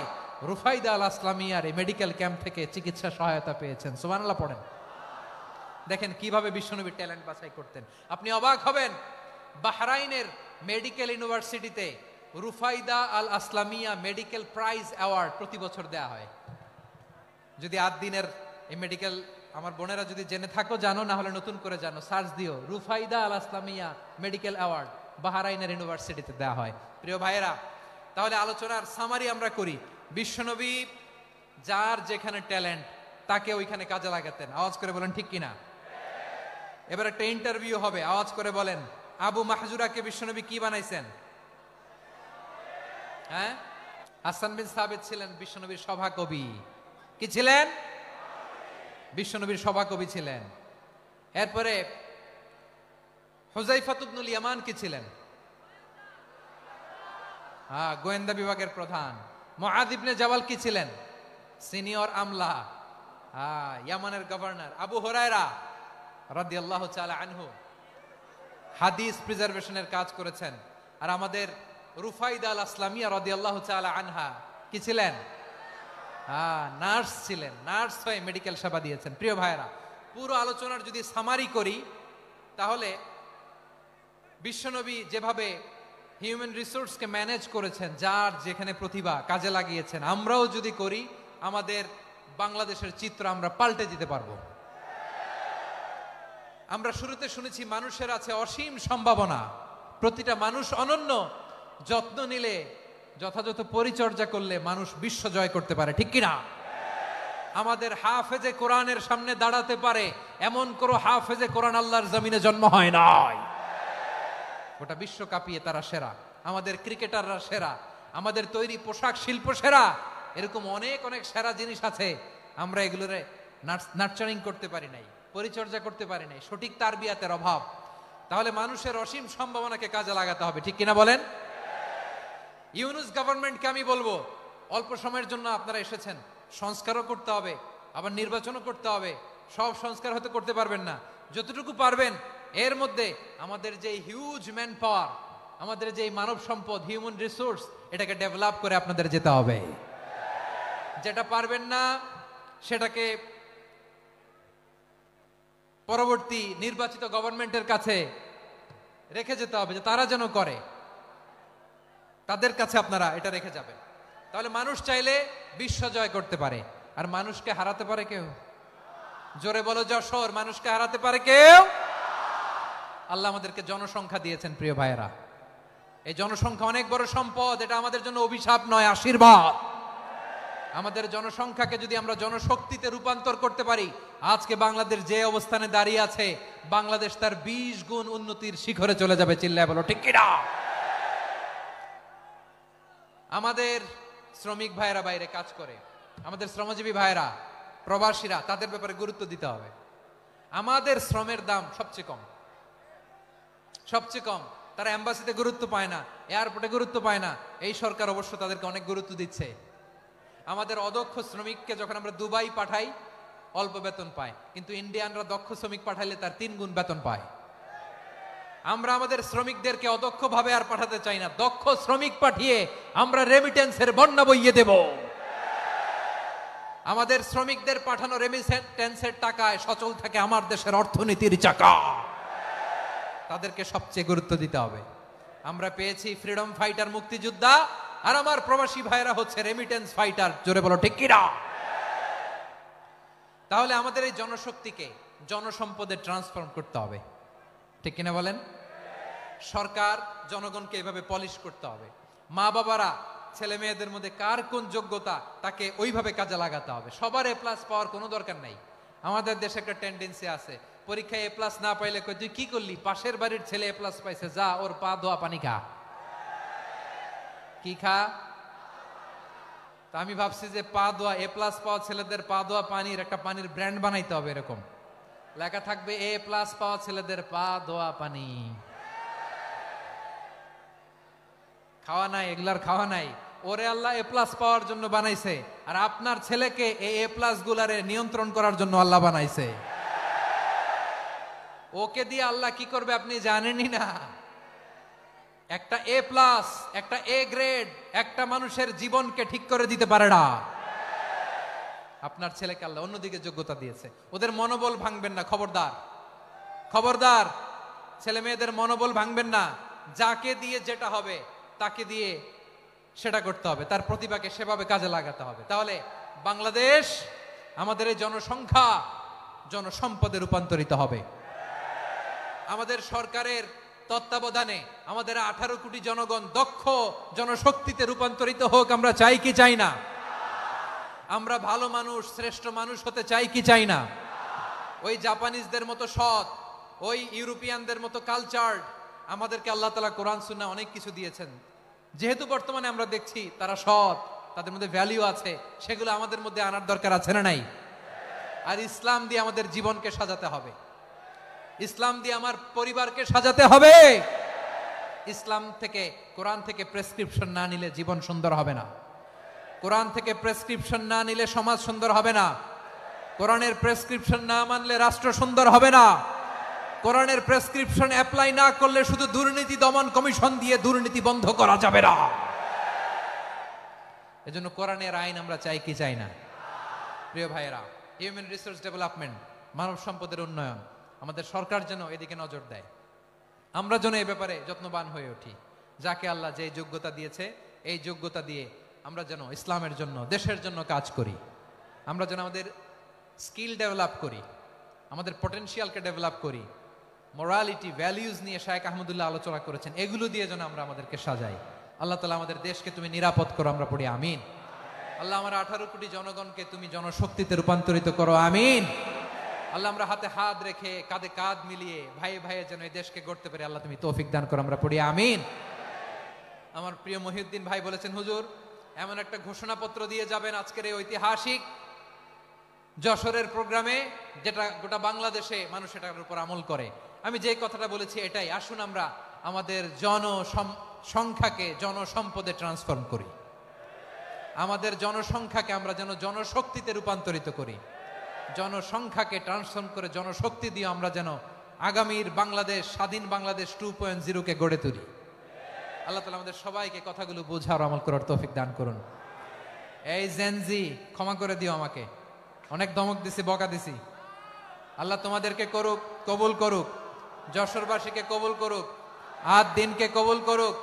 রুফাইদা আল আসলামিয়ার এই মেডিকেল ক্যাম্প থেকে চিকিৎসা সহায়তা পেয়েছেন। সুবহানাল্লাহ পড়েন। দেখেন কিভাবে বিশ্বনবী ট্যালেন্ট বাছাই করতেন। আপনি অবাক হবেন, বাহরাইনের মেডিকেল ইউনিভার্সিটিতে রুফাইদা আল আসলামিয়া মেডিকেল প্রাইজ অ্যাওয়ার্ড প্রতি বছর দেয়া হয়। যদি 8 দিনের এই মেডিকেল, আমার বোনেরা যদি জেনে থাকো জানো, না হলে নতুন করে জানো, সার্চ দিও, রুফাইদা আল আসলামিয়া মেডিকেল অ্যাওয়ার্ড বাহরাইনের ইউনিভার্সিটিতে দেয়া হয়। প্রিয় ভাইয়েরা, তাহলে আলোচনার সামারি আমরা করি। বিশ্বনবী যার যেখানে ট্যালেন্ট তাকে ওইখানে কাজে লাগাতেন। আওয়াজ করে বলেন ঠিক কিনা? এবার একটা ইন্টারভিউ হবে, আওয়াজ করে বলেন, আবু মাহজুরাকে বিশ্বনবী কি বানাইছেন? হ্যাঁ, হাসান বিন সাবিত ছিলেন বিশ্বনবীর সভাকবি। কি ছিলেন? বিশ্বনবীর সভাকবি ছিলেন। এরপরে হুযায়ফা ইবনুল ইয়ামান কি ছিলেন? হ্যাঁ, গোয়েন্দা বিভাগের প্রধান। মুআয ইবনে জাবাল কি ছিলেন? সিনিয়র আমলা। হ্যাঁ, ইয়ামানের গভর্নর। আবু হুরায়রা রাদিয়াল্লাহু তাআলা আনহু হাদিস প্রিজার্ভেশনের কাজ করেছেন। আর আমাদের রুফাইদা আল আসলামিয়া রাদিয়াল্লাহু তাআলা আনহা কি ছিলেন? হ্যাঁ, নার্স ছিলেন। নার্স হয়ে মেডিকেল সেবা দিয়েছেন। প্রিয় ভাইয়েরা, পুরো আলোচনার যদি সামারি করি, তাহলে বিশ্বনবী যেভাবে হিউম্যান রিসোর্সকে ম্যানেজ করেছেন, যার যেখানে প্রতিভা কাজে লাগিয়েছেন, আমরাও যদি করি, আমাদের বাংলাদেশের চিত্র আমরা পাল্টে দিতে পারবো। আমরা শুরুতে শুনেছি মানুষের আছে অসীম সম্ভাবনা, প্রতিটা মানুষ অনন্য, যত্ন নিলে, যথাযথ পরিচর্যা করলে মানুষ বিশ্ব জয় করতে পারে। ঠিক কিনা? আমাদের হাফেজে কোরআনের সামনে দাঁড়াতে পারে এমন কোন হাফেজে কোরআন আল্লাহর জমিনে জন্ম হয় নাই। গোটা বিশ্ব কাঁপিয়ে তারা সেরা, আমাদের ক্রিকেটাররা সেরা, আমাদের তৈরি পোশাক শিল্প সেরা। এরকম অনেক অনেক সেরা জিনিস আছে, আমরা এগুলোরে নার্চারিং করতে পারি নাই, পরিচর্যা করতে পারি নাই, সঠিক তারবিয়াতের অভাব। তাহলে মানুষের অসীম সম্ভাবনাকে কাজে লাগাতে হবে, ঠিক কিনা বলেন? ইউনুস গভর্নমেন্টকে আমি বলবো, অল্প সময়ের জন্য আপনারা এসেছেন, সংস্কারও করতে হবে, আবার নির্বাচনও করতে হবে। সব সংস্কার হতে করতে পারবেন না, যতটুকু পারবেন এর মধ্যে আমাদের যে হিউজ ম্যান পাওয়ার, আমাদের যে মানব সম্পদ, হিউম্যান রিসোর্স, এটাকে ডেভেলপ করে আপনাদের যেতে হবে। যেটা পারবেন না সেটাকে পরবর্তী নির্বাচিত গভর্নমেন্টের কাছে রেখে যেতে হবে, যে তারা যেন করে, তাদের কাছে আপনারা এটা রেখে যাবেন। তাহলে মানুষ চাইলে বিশ্ব জয় করতে পারে, আর মানুষকে হারাতে পারে কেউ? জোরে বলো যশোর, মানুষকে হারাতে পারে কেউ? আল্লাহ আমাদেরকে জনসংখ্যা দিয়েছেন প্রিয় ভাইয়েরা, এই জনসংখ্যা অনেক বড় সম্পদ, এটা আমাদের জন্য অভিশাপ নয়, আশীর্বাদ। আমাদের জনসংখ্যাকে যদি আমরা জনশক্তিতে রূপান্তর করতে পারি, আজকে বাংলাদেশ যে অবস্থানে দাঁড়িয়ে আছে, বাংলাদেশ তার 20 গুণ উন্নতির শিখরে চলে যাবে। চিল্লায় বলো ঠিক কিনা? আমাদের শ্রমিক ভাইয়েরা বাইরে কাজ করে, আমাদের শ্রমজীবী ভাইয়েরা, প্রবাসীরা, তাদের ব্যাপারে গুরুত্ব দিতে হবে। আমাদের শ্রমের দাম সবচেয়ে কম, সবচেয়ে কম। তারা এম্বাসিতে গুরুত্ব পায় না, এয়ারপোর্টে গুরুত্ব পায় না। এই সরকার অবশ্য তাদেরকে অনেক গুরুত্ব দিচ্ছে। আমাদের অদক্ষ শ্রমিককে যখন আমরা দুবাই পাঠাই, অল্প বেতন পায়, কিন্তু ইন্ডিয়ানরা দক্ষ শ্রমিক পাঠাইলে তার 3 গুণ বেতন পায়। আমরা আমাদের শ্রমিকদেরকে অদক্ষ ভাবে আর পাঠাতে চাই না, দক্ষ শ্রমিক পাঠিয়ে আমরা রেমিটেন্সের বন্যা বইয়ে দেব। আমাদের শ্রমিকদের পাঠানো রেমিটেন্সের টাকায় সচল থাকে আমার দেশের অর্থনীতির চাকা। তাদেরকে সবচেয়ে গুরুত্ব দিতে হবে। আমরা পেয়েছি ফ্রিডম ফাইটার, মুক্তিযোদ্ধা, আর আমার প্রবাসী ভাইরা হচ্ছে রেমিটেন্স ফাইটার। জোরে বলো ঠিক কিনা? তাহলে আমাদের এই জনশক্তিকে জনসম্পদে ট্রান্সফর্ম করতে হবে, ঠিক কিনা বলেন? সরকার জনগণকে এভাবে পলিশ করতে হবে। মা বাবারা ছেলে মেয়েদের মধ্যে কার কোন যোগ্যতা, তাকে ওইভাবে কাজে লাগাতে হবে। সবার এ প্লাস পাওয়ার কোনো দরকার নাই। আমাদের দেশে একটা টেন্ডেন্সি আছে, পরীক্ষায় এ প্লাস না পাইলে কই তুই কি করলি, পাশের বাড়ির ছেলে এ প্লাস পাইছে, যা ওর পা ধোয়া পানি খা। কি খা? তা আমি ভাবছি যে পা ধোয়া, এ প্লাস পাওয়া ছেলেদের পা ধোয়া পানির একটা পানির ব্র্যান্ড বানাইতে হবে, এরকম লেখা থাকবে, এ প্লাস পাওয়া ছেলেদের পা ধোয়া পানি। খাওয়া নাই, এগুলার খাওয়া নাই। ওরে আল্লাহ এ প্লাস পাওয়ার জন্য বানাইছে, আর আপনার ছেলেকে এই এ প্লাস গুলারে নিয়ন্ত্রণ করার জন্য আল্লাহ বানাইছে। ওকে দিয়ে আল্লাহ কি করবে আপনি জানেনই না। একটা এ প্লাস, একটা এ গ্রেড, একটা মানুষের জীবনকে ঠিক করে দিতে পারে না। আপনার ছেলেকে আল্লাহ অন্যদিকে যোগ্যতা দিয়েছে, ওদের মনোবল ভাঙবেন না, খবরদার, খবরদার। ছেলে মেয়েদের মনোবল ভাঙবেন না। যাকে দিয়ে যেটা হবে তাকে দিয়ে সেটা করতে হবে, তার প্রতিভাকে সেভাবে কাজে লাগাতে হবে। তাহলে বাংলাদেশ, আমাদের এই জনসংখ্যা জনসম্পদে রূপান্তরিত হবে। আমাদের সরকারের তত্ত্বাবধানে আমাদের 18 কোটি জনগণ দক্ষ জনশক্তিতে রূপান্তরিত হোক, আমরা চাই কি চাই না? আমরা ভালো মানুষ, শ্রেষ্ঠ মানুষ হতে চাই কি চাই না? ওই জাপানিজদের মতো সৎ, ওই ইউরোপিয়ানদের মতো কালচার্ড, আমাদেরকে আল্লাহ তাআলা কোরআন সুন্নাহ অনেক কিছু দিয়েছেন। যেহেতু বর্তমানে আমরা দেখছি তারা সৎ, তাদের মধ্যে ভ্যালু আছে, সেগুলো আমাদের মধ্যে আনার দরকার আছে না নাই? আর ইসলাম দিয়ে আমাদের জীবনকে সাজাতে হবে, ইসলাম দিয়ে আমার পরিবারকে সাজাতে হবে। ইসলাম থেকে, কোরআন থেকে প্রেসক্রিপশন না নিলে জীবন সুন্দর হবে না। কোরআন থেকে প্রেসক্রিপশন না নিলে সমাজ সুন্দর হবে না। কোরআনের প্রেসক্রিপশন না মানলে রাষ্ট্র সুন্দর হবে না। কোরআনের প্রেসক্রিপশন অ্যাপ্লাই না করলে শুধু দুর্নীতি দমন কমিশন দিয়ে দুর্নীতি বন্ধ করা যাবে না। এজন্য কোরআনের আইন আমরা চাই কি চাই না? প্রিয় ভাইয়েরা, হিউম্যান রিসোর্স ডেভেলপমেন্ট, মানব সম্পদের উন্নয়ন, আমাদের সরকার যেন এদিকে নজর দেয়। আমরা যেন এ ব্যাপারে যত্নবান হয়ে উঠি। যাকে আল্লাহ যে যোগ্যতা দিয়েছে, এই যোগ্যতা দিয়ে আমরা যেন ইসলামের জন্য, দেশের জন্য কাজ করি। আমরা যেন আমাদের স্কিল ডেভেলপ করি, আমাদের পটেনশিয়ালকে ডেভেলপ করি। মোরালিটি, ভ্যালিউজ নিয়ে শায়েখ আহমদুল্লাহ আলোচনা করেছেন, এগুলো দিয়ে যেন আমরা আমাদেরকে সাজাই। আল্লাহ তাআলা আমাদের দেশকে তুমি নিরাপদ করো, আমরা পড়ি আমিন। আল্লাহ আমার 18 কোটি জনগণকে তুমি জনশক্তিতে রূপান্তরিত করো, আমিন। আল্লাহ আমরা হাতে হাত রেখে, কাঁধে কাঁধ মিলিয়ে ভাই ভাইয়ে যেন এই দেশকে গড়তে পারি, আল্লাহ তুমি তৌফিক দান করো, আমরা পড়ি আমিন। আমার প্রিয় মহিউদ্দিন ভাই বলেছেন, হুজুর এমন একটা ঘোষণাপত্র দিয়ে যাবেন আজকের এই ঐতিহাসিক যশোরের প্রোগ্রামে, যেটা গোটা বাংলাদেশে মানুষ এটার উপর আমল করে। আমি যে কথাটা বলেছি এটাই, আসুন আমরা আমাদের সংখ্যাকে জনসম্পদে ট্রান্সফর্ম করি, আমাদের জনসংখ্যাকে আমরা যেন জনশক্তিতে রূপান্তরিত করি, জনসংখ্যাকে ট্রান্সফর্ম করে জনশক্তি দিয়ে আমরা যেন আগামীর বাংলাদেশ, স্বাধীন বাংলাদেশ 2.0 কে গড়ে তুলি। আল্লাহ তাআলা আমাদের সবাইকে কথাগুলো বোঝার আমল করার তৌফিক দান করুন। এই জেনজি, ক্ষমা করে দিও আমাকে, অনেক ধমক দিছি, বকা দিছি। আল্লাহ তোমাদেরকে করুক, কবুল করুক, যশোরবাসীকে কবুল করুক, আদ দিনকে কবুল করুক,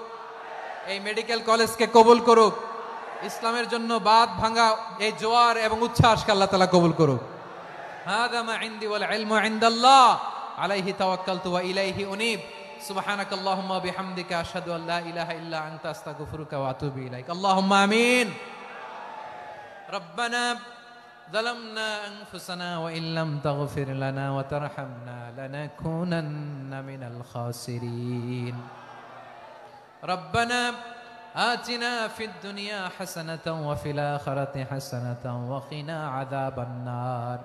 এই মেডিকেল কলেজকে কবুল করুক, ইসলামের জন্য বাদ ভাঙা এই জোয়ার এবং উচ্ছ্বাসকে আল্লাহ তাআলা কবুল করুক। হাদা মা ইনদি ওয়াল ইলমু ইনদাল্লাহ আলাইহি তাওয়াক্কালতু ওয়া ইলাইহি উনীব। সুবহানাকাল্লাহুম্মা ওয়া বিহামদিকা আশহাদু আল লা ইলাহা ইল্লা আনতা আস্তাগফিরুকা ওয়া আতুবু ইলাইক। আল্লাহুম্মা আমিন। রব্বানা ظلمنا أنفسنا وإن لم تغفر لنا وترحمنا لنكونن من الخاسرين. ربنا آتنا في الدنيا حسنة وفي الآخرة حسنة وقنا عذاب النار.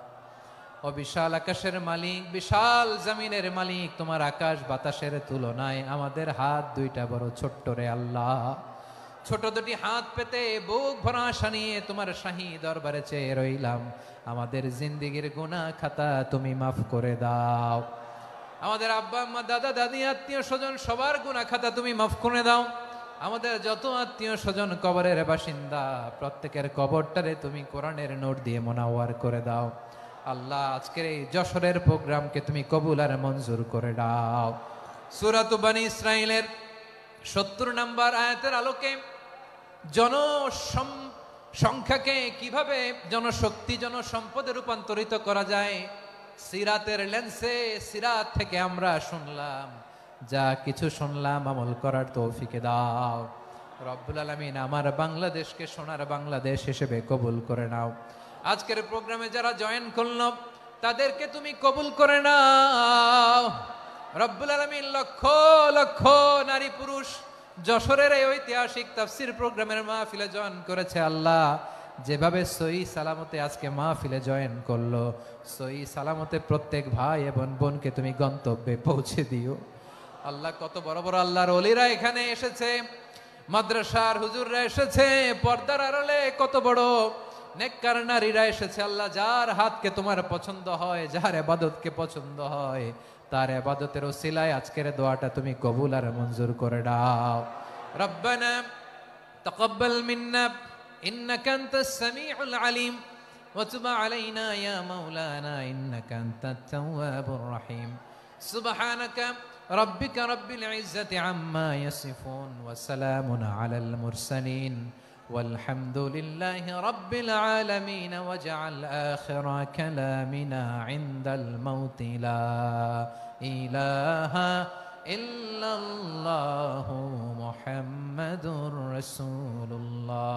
ও বিশাল আকাশের মালিক, বিশাল জমিনের মালিক, তোমার আকাশ বাতাসের তুলনায় আমাদের হাত দুইটা বড় ছোট্ট রে আল্লাহ। ছোট দুটি হাত পেতে বুক ভরা আশা নিয়ে তোমার শাহী দরবারে চেয়ে রইলাম। আমাদের জিন্দেগির গুনাহ খাতা তুমি মাফ করে দাও। আমাদের আব্বা আম্মা, দাদা দাদি, আত্মীয় স্বজন সবার গুনাহ খাতা তুমি মাফ করে দাও। আমাদের যত আত্মীয় স্বজন কবরের বাসিন্দা, প্রত্যেকের কবরটারে তুমি কোরআনের নূর দিয়ে মুনাওয়ার করে দাও। আল্লাহ, আজকের এই যশোরের প্রোগ্রামকে তুমি কবুল আর মঞ্জুর করে দাও। সূরা বনী ইসরাঈলের 70 নম্বর আয়াতের আলোকে জনসংখ্যাকে কিভাবে জনশক্তি, জনসম্পদে রূপান্তরিত করা যায়, সিরাতের লেন্সে, সিরাত থেকে আমরা শুনলাম, যা কিছু শুনলাম আমল করার তৌফিক দাও রব্বুল আলামিন। আমার বাংলাদেশকে সোনার বাংলাদেশ হিসেবে কবুল করে নাও। আজকের প্রোগ্রামে যারা জয়েন করল তাদেরকে তুমি কবুল করে নাও রব্বুল আলামিন। লক্ষ লক্ষ নারী পুরুষ যশোরের এই ঐতিহাসিক তাফসীর প্রোগ্রামের মাহফিলে জয়েন করেছে। আল্লাহ, যেভাবে সহি সালামতে আজকে মাহফিলে জয়েন করলো, সহি সালামতে প্রত্যেক ভাই এবং বোনকে তুমি গন্তব্যে পৌঁছে দিও। আল্লাহ, কত বড় বড় আল্লাহর ওলিরা এখানে এসেছে, মাদ্রাসার হুজুররা এসেছে, পর্দার আড়ালে কত বড় নেককার নারীরা এসেছে। আল্লাহ, যার হাতকে তোমার পছন্দ হয়, যার ইবাদতকে পছন্দ হয়, তার ইবাদতের ওসিলায় আজকের দোয়াটা তুমি কবুল আর মঞ্জুর করে দাও। রব্বানা তাকাব্বাল মিন্না ইন্নাকা আনতাস সামিউল আলিম ওয়া তুব আলাইনা ইয়া মাওলানা ইন্নাকা আনতাত তাওয়াবুর রহিম। সুবহানাকা রাব্বিকা রাব্বিল ইজ্জাতি আম্মা ইয়াসিফুন ওয়া সালামুন আলাল মুরসালিন والحمد لله رب العالمين. واجعل آخر كلامنا عند الموت لا إله إلا الله محمد رسول الله.